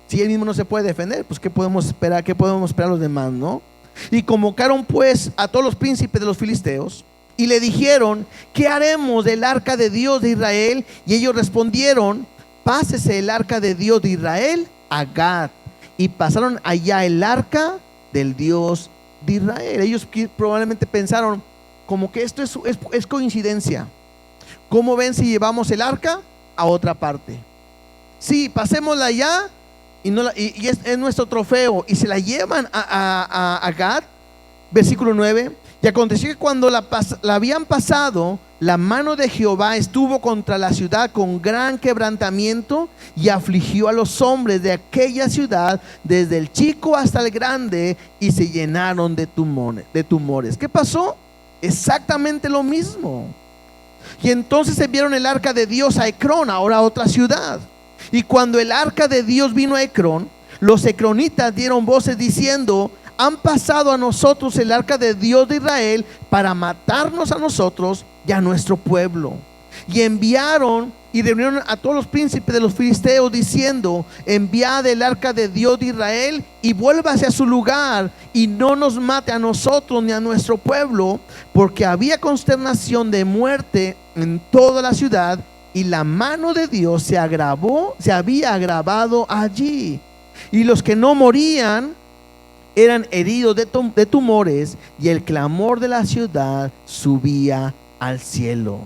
Si él mismo no se puede defender, pues ¿qué podemos esperar? ¿Qué podemos esperar los demás, no? Y convocaron pues a todos los príncipes de los filisteos y le dijeron: ¿qué haremos del arca de Dios de Israel? Y ellos respondieron: pásese el arca de Dios de Israel a Gat. Y pasaron allá el arca del Dios de Israel. Ellos probablemente pensaron como que esto es coincidencia. ¿Cómo ven si llevamos el arca a otra parte? Sí, pasémosla allá, y es nuestro trofeo. Y se la llevan a Gad. Versículo 9. Y aconteció que cuando la habían pasado, la mano de Jehová estuvo contra la ciudad con gran quebrantamiento, y afligió a los hombres de aquella ciudad, desde el chico hasta el grande, y se llenaron de tumores. ¿Qué pasó? Exactamente lo mismo. Y entonces enviaron el arca de Dios a Ecrón, ahora otra ciudad. Y cuando el arca de Dios vino a Ecrón, los ecronitas dieron voces diciendo: han pasado a nosotros el arca de Dios de Israel para matarnos a nosotros y a nuestro pueblo. Y enviaron y reunieron a todos los príncipes de los filisteos diciendo: enviad el arca de Dios de Israel y vuélvase a su lugar y no nos mate a nosotros ni a nuestro pueblo, porque había consternación de muerte en toda la ciudad y la mano de Dios se había agravado allí, y los que no morían eran heridos de tumores, y el clamor de la ciudad subía al cielo.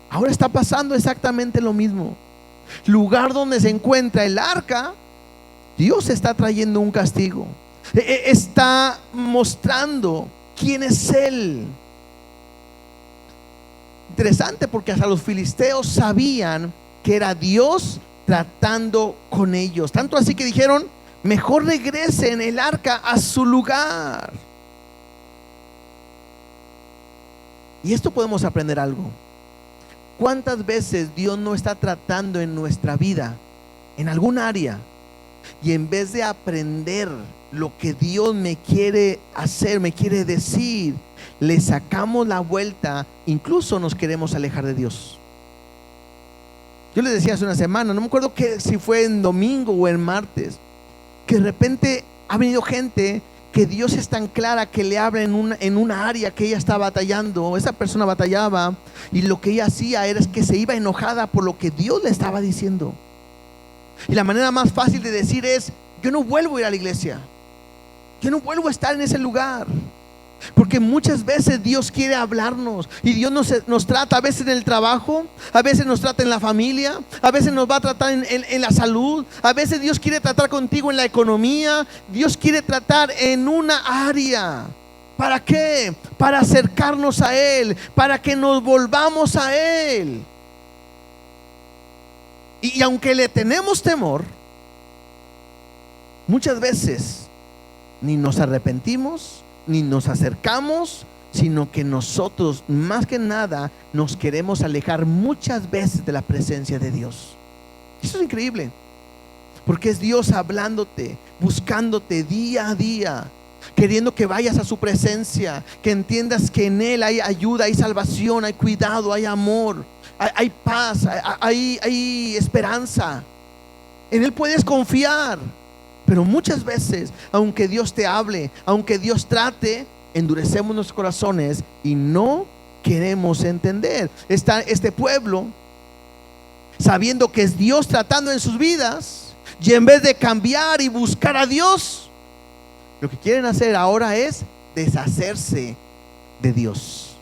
Ahora está pasando exactamente lo mismo. Lugar donde se encuentra el arca, Dios está trayendo un castigo. Está mostrando quién es Él. Interesante, porque hasta los filisteos sabían que era Dios tratando con ellos. Tanto así que dijeron: mejor regresen el arca a su lugar. Y esto podemos aprender algo. ¿Cuántas veces Dios no está tratando en nuestra vida, en algún área, y en vez de aprender lo que Dios me quiere hacer, me quiere decir, le sacamos la vuelta, incluso nos queremos alejar de Dios? Yo les decía hace una semana, no me acuerdo si fue en domingo o en martes, que de repente ha venido gente que Dios es tan clara que le habla en una área que ella está batallando. Esa persona batallaba, y lo que ella hacía era que se iba enojada por lo que Dios le estaba diciendo. Y la manera más fácil de decir es: yo no vuelvo a ir a la iglesia, yo no vuelvo a estar en ese lugar. Porque muchas veces Dios quiere hablarnos, y Dios nos trata a veces en el trabajo, a veces nos trata en la familia, a veces nos va a tratar en la salud, a veces Dios quiere tratar contigo en la economía. Dios quiere tratar en una área. ¿Para qué? Para acercarnos a Él, para que nos volvamos a Él. Y aunque le tenemos temor, muchas veces ni nos arrepentimos ni nos acercamos, sino que nosotros más que nada nos queremos alejar muchas veces de la presencia de Dios. Eso es increíble, porque es Dios hablándote, buscándote día a día, queriendo que vayas a su presencia, que entiendas que en Él hay ayuda, hay salvación, hay cuidado, hay amor, hay paz, hay esperanza. En Él puedes confiar. Pero muchas veces, aunque Dios te hable, aunque Dios trate, endurecemos nuestros corazones y no queremos entender. Está este pueblo sabiendo que es Dios tratando en sus vidas, y en vez de cambiar y buscar a Dios, lo que quieren hacer ahora es deshacerse de Dios.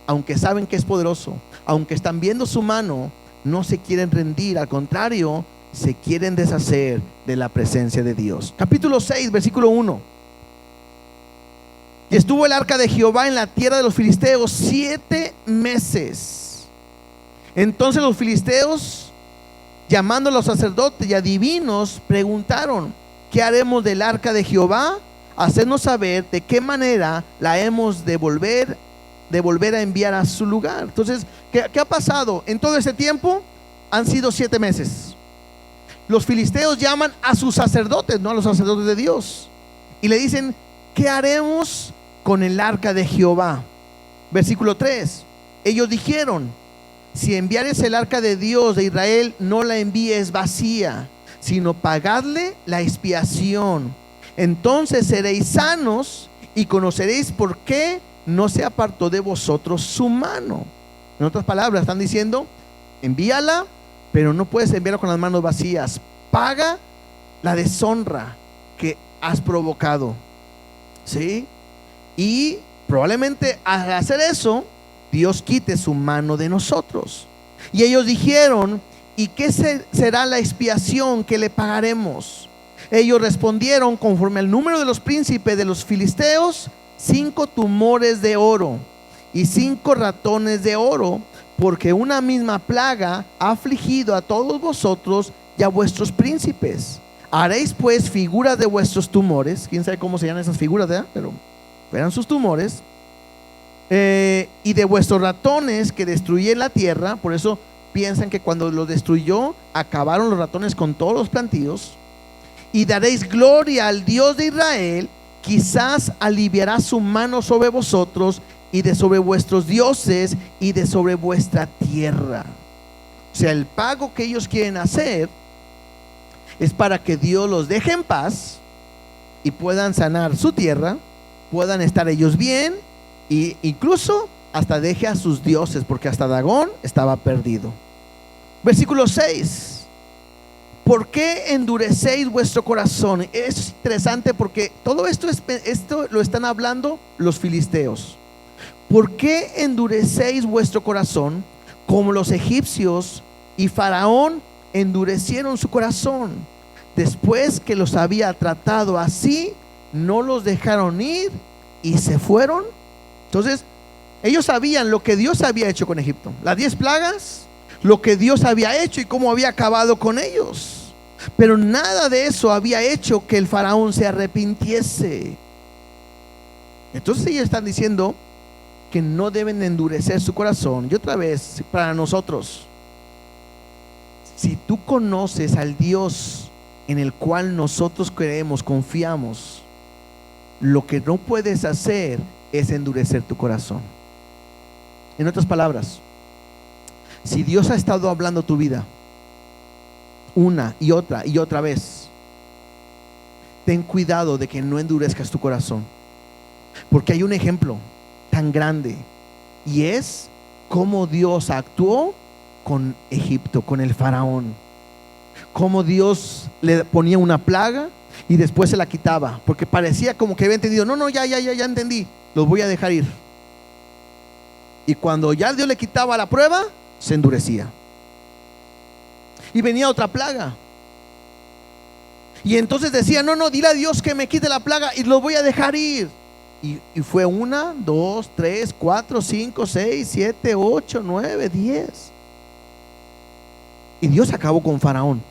Aunque saben que es poderoso, aunque están viendo su mano, no se quieren rendir, al contrario, se quieren deshacer de la presencia de Dios. Capítulo 6, versículo 1. Y estuvo el arca de Jehová en la tierra de los filisteos 7 meses. Entonces los filisteos, llamando a los sacerdotes y adivinos, preguntaron: ¿qué haremos del arca de Jehová? Hacernos saber de qué manera la hemos de volver a enviar a su lugar. Entonces, ¿qué ha pasado? En todo ese tiempo han sido 7 meses. Los filisteos llaman a sus sacerdotes, no a los sacerdotes de Dios, y le dicen: ¿qué haremos con el arca de Jehová? Versículo 3. Ellos dijeron: si enviares el arca de Dios de Israel, no la envíes vacía, sino pagadle la expiación. Entonces seréis sanos y conoceréis por qué no se apartó de vosotros su mano. En otras palabras, están diciendo: envíala, pero no puedes enviarlo con las manos vacías. Paga la deshonra que has provocado, ¿sí? Y probablemente al hacer eso, Dios quite su mano de nosotros. Y ellos dijeron: ¿y qué será la expiación que le pagaremos? Ellos respondieron: conforme al número de los príncipes de los filisteos, 5 tumores de oro y 5 ratones de oro, porque una misma plaga ha afligido a todos vosotros y a vuestros príncipes. Haréis pues figuras de vuestros tumores. Quién sabe cómo se llaman esas figuras, ¿verdad? Pero eran sus tumores. Y de vuestros ratones que destruí en la tierra. Por eso piensan que cuando los destruyó, acabaron los ratones con todos los plantíos. Y daréis gloria al Dios de Israel, quizás aliviará su mano sobre vosotros y de sobre vuestros dioses y de sobre vuestra tierra. O sea, el pago que ellos quieren hacer es para que Dios los deje en paz y puedan sanar su tierra, puedan estar ellos bien, e incluso hasta deje a sus dioses, porque hasta Dagón estaba perdido. Versículo 6. ¿Por qué endurecéis vuestro corazón? Es interesante porque todo esto lo están hablando los filisteos. ¿Por qué endurecéis vuestro corazón como los egipcios y Faraón endurecieron su corazón? Después que los había tratado así, no los dejaron ir y se fueron. Entonces, ellos sabían lo que Dios había hecho con Egipto, las 10 plagas, lo que Dios había hecho y cómo había acabado con ellos. Pero nada de eso había hecho que el faraón se arrepintiese. Entonces ellos están diciendo que no deben endurecer su corazón. Y otra vez, para nosotros, si tú conoces al Dios en el cual nosotros creemos, confiamos, lo que no puedes hacer es endurecer tu corazón. En otras palabras, si Dios ha estado hablando tu vida una y otra vez, ten cuidado de que no endurezcas tu corazón, porque hay un ejemplo tan grande, y es cómo Dios actuó con Egipto, con el faraón. Cómo Dios le ponía una plaga y después se la quitaba, porque parecía como que había entendido. No, ya entendí, los voy a dejar ir. Y cuando ya Dios le quitaba la prueba, se endurecía. Y venía otra plaga. Y entonces decía, no, dile a Dios que me quite la plaga y los voy a dejar ir. Y fue 1, 2, 3, 4, 5, 6, 7, 8, 9, 10. Y Dios acabó con Faraón,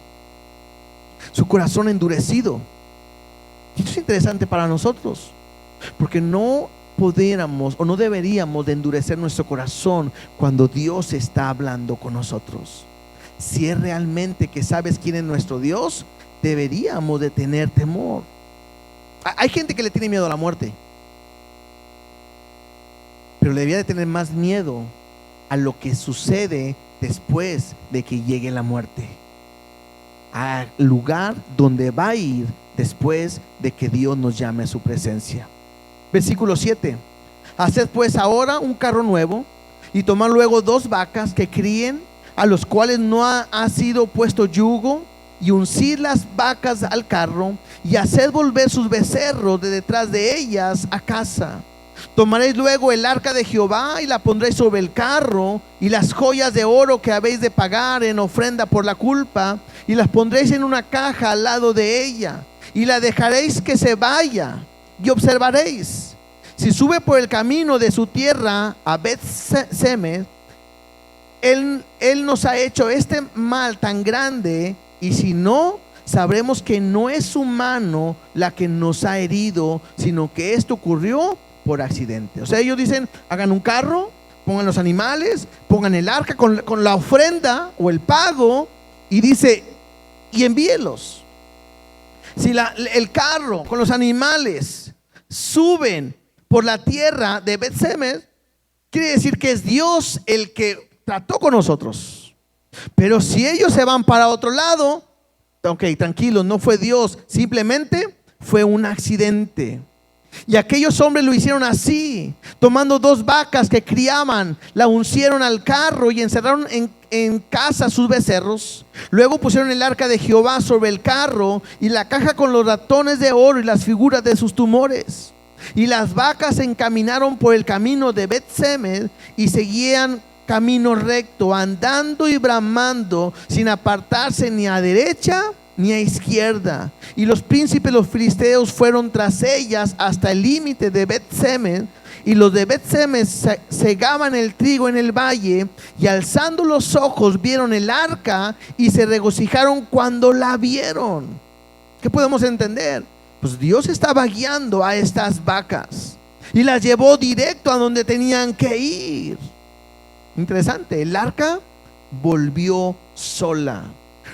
su corazón endurecido. Y esto es interesante para nosotros, porque no pudiéramos o no deberíamos de endurecer nuestro corazón cuando Dios está hablando con nosotros. Si es realmente que sabes quién es nuestro Dios, deberíamos de tener temor. Hay gente que le tiene miedo a la muerte, pero le debería de tener más miedo a lo que sucede después de que llegue la muerte, al lugar donde va a ir después de que Dios nos llame a su presencia. Versículo 7. Haced pues ahora un carro nuevo y tomad luego 2 vacas que críen, a los cuales no ha sido puesto yugo, y uncid las vacas al carro y haced volver sus becerros de detrás de ellas a casa. Tomaréis luego el arca de Jehová y la pondréis sobre el carro, y las joyas de oro que habéis de pagar en ofrenda por la culpa, y las pondréis en una caja al lado de ella, y la dejaréis que se vaya, y observaréis. Si sube por el camino de su tierra a Bet-Semes, él nos ha hecho este mal tan grande, y si no, sabremos que no es su mano la que nos ha herido, sino que esto ocurrió por accidente. O sea, ellos dicen, hagan un carro, pongan los animales, pongan el arca con la ofrenda o el pago, y dice, y envíelos. Si el carro con los animales suben por la tierra de Bet-Semes, quiere decir que es Dios el que trató con nosotros. Pero si ellos se van para otro lado, ok, tranquilos, no fue Dios, simplemente fue un accidente. Y aquellos hombres lo hicieron así, tomando 2 vacas que criaban, la uncieron al carro y encerraron en casa sus becerros. Luego pusieron el arca de Jehová sobre el carro y la caja con los ratones de oro y las figuras de sus tumores. Y las vacas se encaminaron por el camino de Bet-Semes y seguían camino recto, andando y bramando, sin apartarse ni a derecha ni a izquierda. Y los príncipes de los filisteos fueron tras ellas hasta el límite de Bet-Semes, y los de Bet-Semes segaban el trigo en el valle, y alzando los ojos vieron el arca y se regocijaron cuando la vieron. ¿Qué podemos entender? Pues Dios estaba guiando a estas vacas y las llevó directo a donde tenían que ir. Interesante, el arca volvió sola.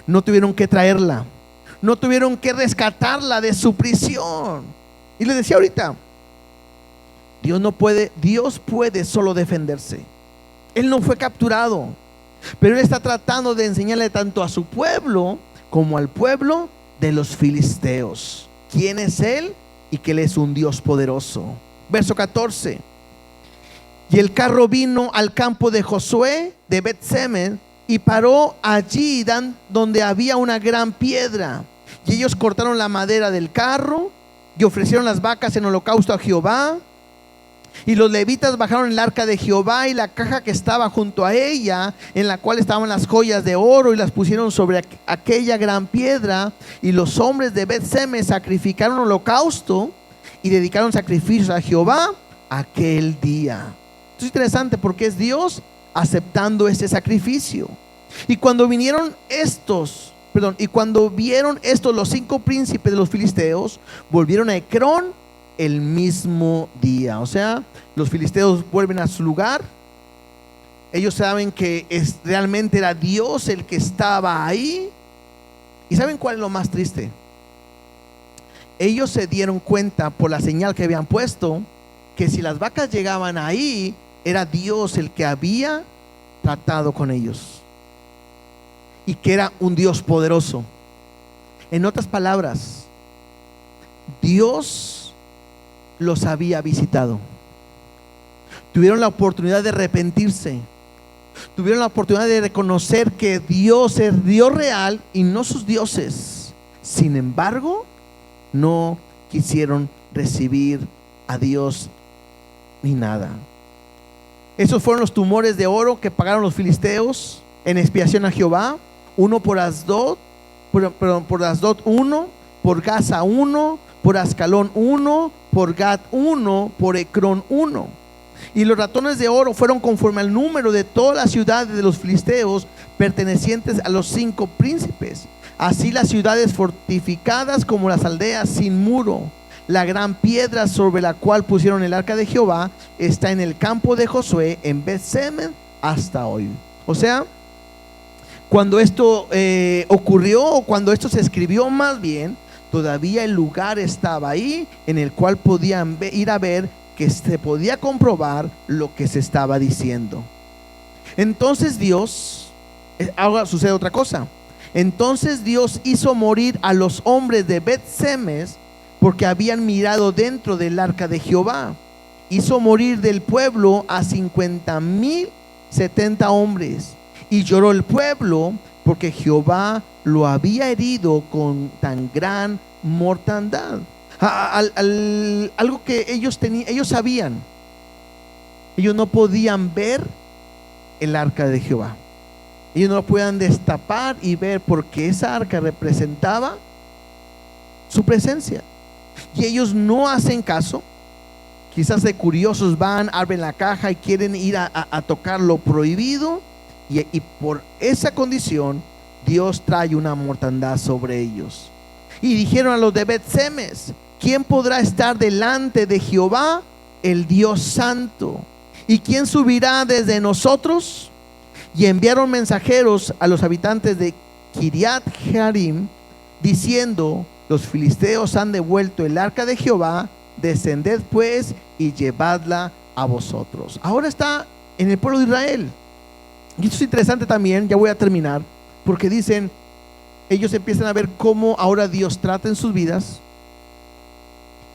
No tuvieron que traerla, no tuvieron que rescatarla de su prisión. Y le decía ahorita, Dios puede solo defenderse. Él no fue capturado, pero Él está tratando de enseñarle tanto a su pueblo como al pueblo de los filisteos quién es Él y que Él es un Dios poderoso. Verso 14. Y el carro vino al campo de Josué de Bet-Semes y paró allí donde había una gran piedra. Y ellos cortaron la madera del carro y ofrecieron las vacas en holocausto a Jehová. Y los levitas bajaron el arca de Jehová y la caja que estaba junto a ella, en la cual estaban las joyas de oro, y las pusieron sobre aquella gran piedra. Y los hombres de Bet-Semes sacrificaron holocausto y dedicaron sacrificios a Jehová aquel día. Esto es interesante porque es Dios aceptando ese sacrificio. Y cuando vieron estos los 5 príncipes de los filisteos, volvieron a Ecrón el mismo día. O sea, los filisteos vuelven a su lugar. Ellos saben que realmente era Dios el que estaba ahí. ¿Y saben cuál es lo más triste? Ellos se dieron cuenta por la señal que habían puesto que si las vacas llegaban ahí, era Dios el que había tratado con ellos y que era un Dios poderoso. En otras palabras, Dios los había visitado. Tuvieron la oportunidad de arrepentirse. Tuvieron la oportunidad de reconocer que Dios es Dios real y no sus dioses. Sin embargo, no quisieron recibir a Dios ni nada. Esos fueron los tumores de oro que pagaron los filisteos en expiación a Jehová. Uno por Asdod, por Asdod 1, por Gaza 1, por Ascalón 1, por Gat 1, por Ecrón 1. Y los ratones de oro fueron conforme al número de todas las ciudades de los filisteos pertenecientes a los 5 príncipes. Así las ciudades fortificadas como las aldeas sin muro. La gran piedra sobre la cual pusieron el arca de Jehová está en el campo de Josué en Bet-Semes hasta hoy. O sea, cuando esto ocurrió, o cuando esto se escribió más bien, todavía el lugar estaba ahí en el cual podían ir a ver, que se podía comprobar lo que se estaba diciendo. Entonces ahora sucede otra cosa. Entonces Dios hizo morir a los hombres de Bet-Semes porque habían mirado dentro del arca de Jehová. Hizo morir del pueblo a 50,070 hombres. Y lloró el pueblo porque Jehová lo había herido con tan gran mortandad. Algo que ellos sabían. Ellos no podían ver el arca de Jehová. Ellos no lo podían destapar y ver, porque esa arca representaba su presencia. Y ellos no hacen caso. Quizás de curiosos van, abren la caja y quieren ir a tocar lo prohibido. Y por esa condición Dios trae una mortandad sobre ellos. Y dijeron a los de Bet-Semes: ¿quién podrá estar delante de Jehová, el Dios santo? ¿Y quién subirá desde nosotros? Y enviaron mensajeros a los habitantes de Kiriat Jearim, diciendo: los filisteos han devuelto el arca de Jehová, descended pues y llevadla a vosotros. Ahora está en el pueblo de Israel. Y esto es interesante también, ya voy a terminar, porque dicen, ellos empiezan a ver cómo ahora Dios trata en sus vidas,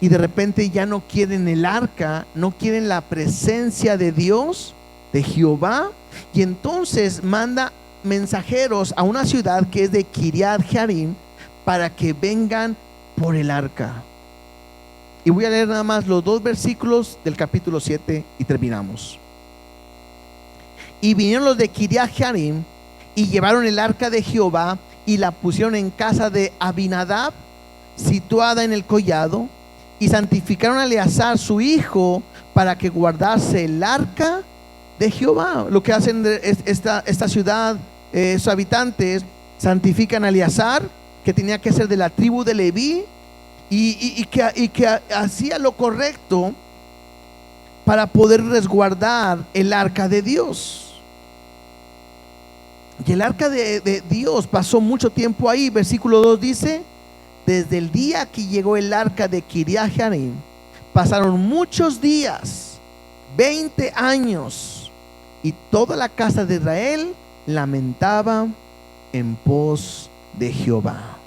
y de repente ya no quieren el arca, no quieren la presencia de Dios, de Jehová, y entonces manda mensajeros a una ciudad que es de Kiriat Jearim para que vengan por el arca. Y voy a leer nada más los 2 versículos del capítulo 7 y terminamos. Y vinieron los de Kiriat Jearim y llevaron el arca de Jehová y la pusieron en casa de Abinadab, situada en el collado, y santificaron a Eleazar su hijo para que guardase el arca de Jehová. Lo que hacen esta ciudad, sus habitantes santifican a Eleazar, que tenía que ser de la tribu de Leví, y que hacía lo correcto para poder resguardar el arca de Dios. Y el arca de Dios pasó mucho tiempo ahí. Versículo 2 dice: desde el día que llegó el arca de Kiriat Jearim, pasaron muchos días, 20 años, y toda la casa de Israel lamentaba en pos de Jehová.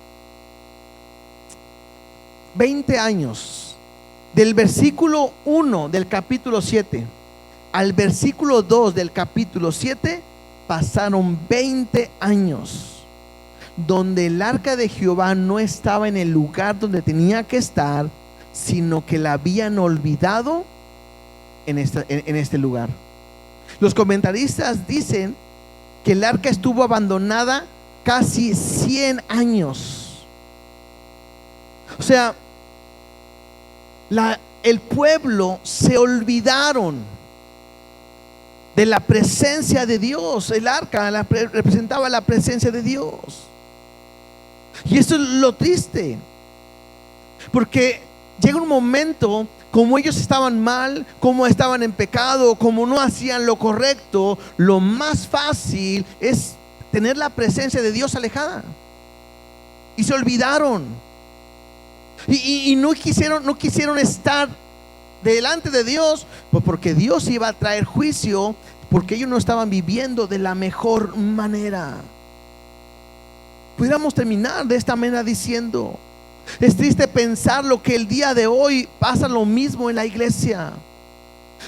20 años. Del versículo 1 del capítulo 7 al versículo 2 del capítulo 7 pasaron 20 años donde el arca de Jehová no estaba en el lugar donde tenía que estar, sino que la habían olvidado en este lugar. Los comentaristas dicen que el arca estuvo abandonada casi 100 años. O sea, el pueblo se olvidaron de la presencia de Dios. El arca representaba la presencia de Dios. Y eso es lo triste, porque llega un momento, como ellos estaban mal, como estaban en pecado, como no hacían lo correcto, lo más fácil es tener la presencia de Dios alejada. Y se olvidaron. Y no quisieron estar delante de Dios, pues porque Dios iba a traer juicio, porque ellos no estaban viviendo de la mejor manera. Pudiéramos terminar de esta manera diciendo: es triste pensar lo que el día de hoy pasa lo mismo en la iglesia.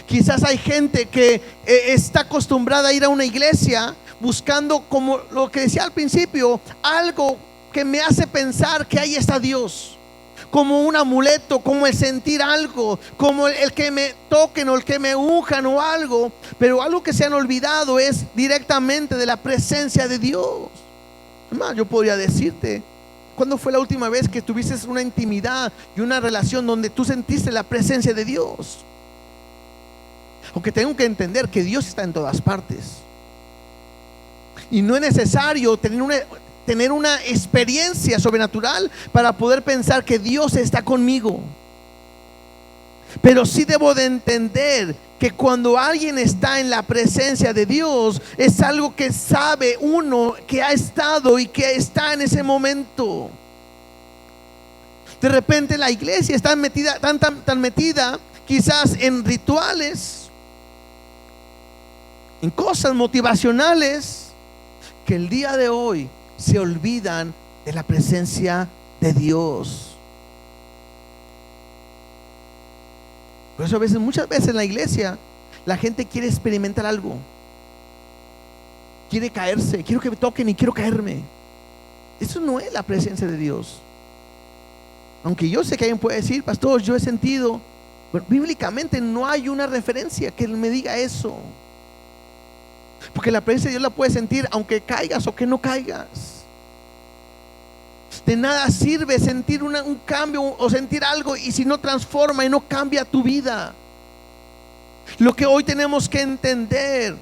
Quizás hay gente que está acostumbrada a ir a una iglesia buscando, como lo que decía al principio, algo que me hace pensar que ahí está Dios, como un amuleto, como el sentir algo, como el que me toquen o el que me unjan o algo. Pero algo que se han olvidado es directamente de la presencia de Dios. Además, yo podría decirte: ¿cuándo fue la última vez que tuviste una intimidad y una relación donde tú sentiste la presencia de Dios? Aunque tengo que entender que Dios está en todas partes, y no es necesario tener una experiencia sobrenatural para poder pensar que Dios está conmigo. Pero sí debo de entender que cuando alguien está en la presencia de Dios, es algo que sabe uno que ha estado y que está en ese momento. De repente la iglesia está metida, tan metida quizás en rituales, en cosas motivacionales, que el día de hoy se olvidan de la presencia de Dios. Por eso muchas veces en la iglesia la gente quiere experimentar algo, quiere caerse, quiero que me toquen y quiero caerme. Eso no es la presencia de Dios. Aunque yo sé que alguien puede decir: pastor, yo he sentido, pero bíblicamente no hay una referencia que me diga eso. Porque la presencia de Dios la puedes sentir aunque caigas o que no caigas. De nada sirve sentir un cambio o sentir algo y si no transforma y no cambia tu vida. Lo que hoy tenemos que entender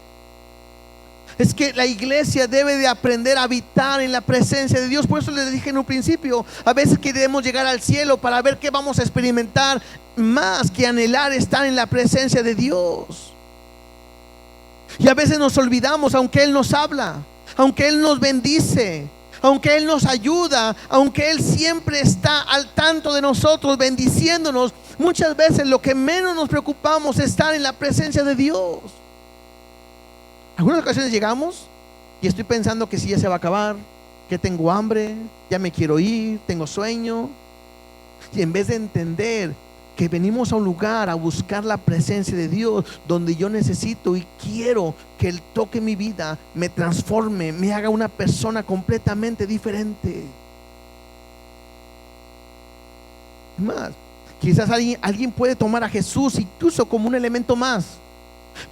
es que la iglesia debe de aprender a habitar en la presencia de Dios. Por eso les dije en un principio: a veces queremos llegar al cielo para ver qué vamos a experimentar, más que anhelar estar en la presencia de Dios. Y a veces nos olvidamos, aunque Él nos habla, aunque Él nos bendice, aunque Él nos ayuda, aunque Él siempre está al tanto de nosotros, bendiciéndonos, muchas veces lo que menos nos preocupamos es estar en la presencia de Dios. Algunas ocasiones llegamos y estoy pensando que si ya se va a acabar, que tengo hambre, ya me quiero ir, tengo sueño. Y en vez de entender que venimos a un lugar a buscar la presencia de Dios, donde yo necesito y quiero que Él toque mi vida, me transforme, me haga una persona completamente diferente. Más, quizás alguien puede tomar a Jesús incluso como un elemento más,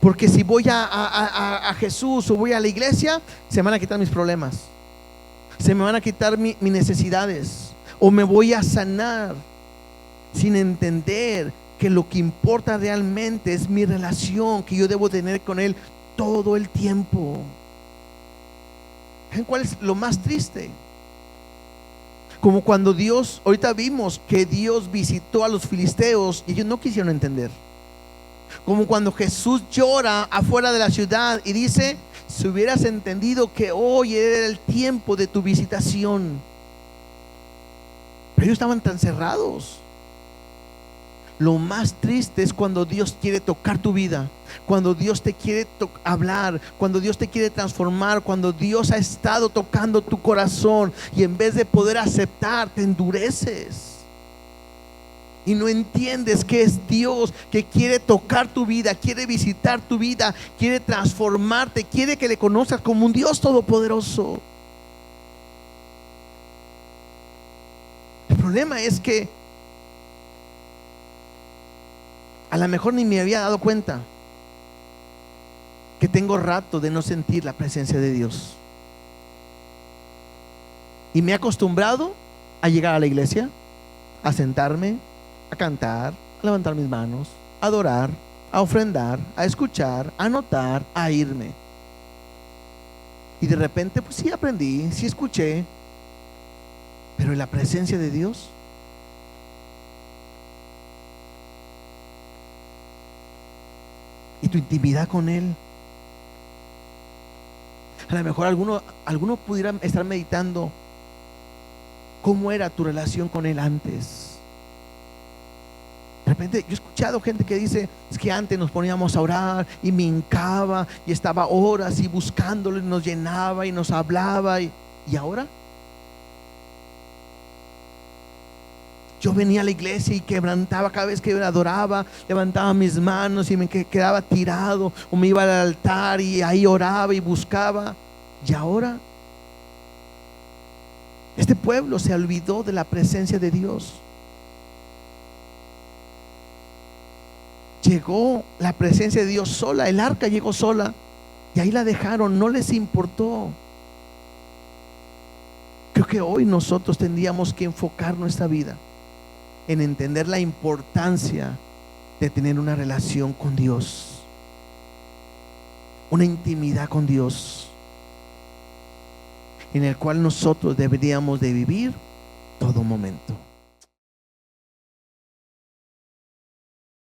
porque si voy a Jesús o voy a la iglesia, se me van a quitar mis problemas, se me van a quitar mis necesidades, o me voy a sanar, sin entender que lo que importa realmente es mi relación que yo debo tener con Él todo el tiempo. ¿Saben cuál es lo más triste? Como cuando Dios, ahorita vimos que Dios visitó a los filisteos y ellos no quisieron entender. Como cuando Jesús llora afuera de la ciudad y dice: si hubieras entendido que hoy era el tiempo de tu visitación. Pero ellos estaban tan cerrados. Lo más triste es cuando Dios quiere tocar tu vida, cuando Dios te quiere hablar, cuando Dios te quiere transformar, cuando Dios ha estado tocando tu corazón y en vez de poder aceptar, te endureces. Y no entiendes que es Dios que quiere tocar tu vida, quiere visitar tu vida, quiere transformarte, quiere que le conozcas como un Dios todopoderoso. El problema es que a lo mejor ni me había dado cuenta que tengo rato de no sentir la presencia de Dios. Y me he acostumbrado a llegar a la iglesia, a sentarme, a cantar, a levantar mis manos, a adorar, a ofrendar, a escuchar, a anotar, a irme. Y de repente, pues sí aprendí, sí escuché, pero en la presencia de Dios, y tu intimidad con Él. A lo mejor alguno pudiera estar meditando cómo era tu relación con Él antes. De repente yo he escuchado gente que dice: es que antes nos poníamos a orar y me hincaba y estaba horas y buscándolo y nos llenaba y nos hablaba y ahora yo venía a la iglesia y quebrantaba cada vez que adoraba, levantaba mis manos y me quedaba tirado, o me iba al altar y ahí oraba y buscaba. Y ahora este pueblo se olvidó de la presencia de Dios. Llegó la presencia de Dios sola, el arca llegó sola y ahí la dejaron, no les importó. Creo que hoy nosotros tendríamos que enfocar nuestra vida en entender la importancia de tener una relación con Dios, una intimidad con Dios, en el cual nosotros deberíamos de vivir todo momento.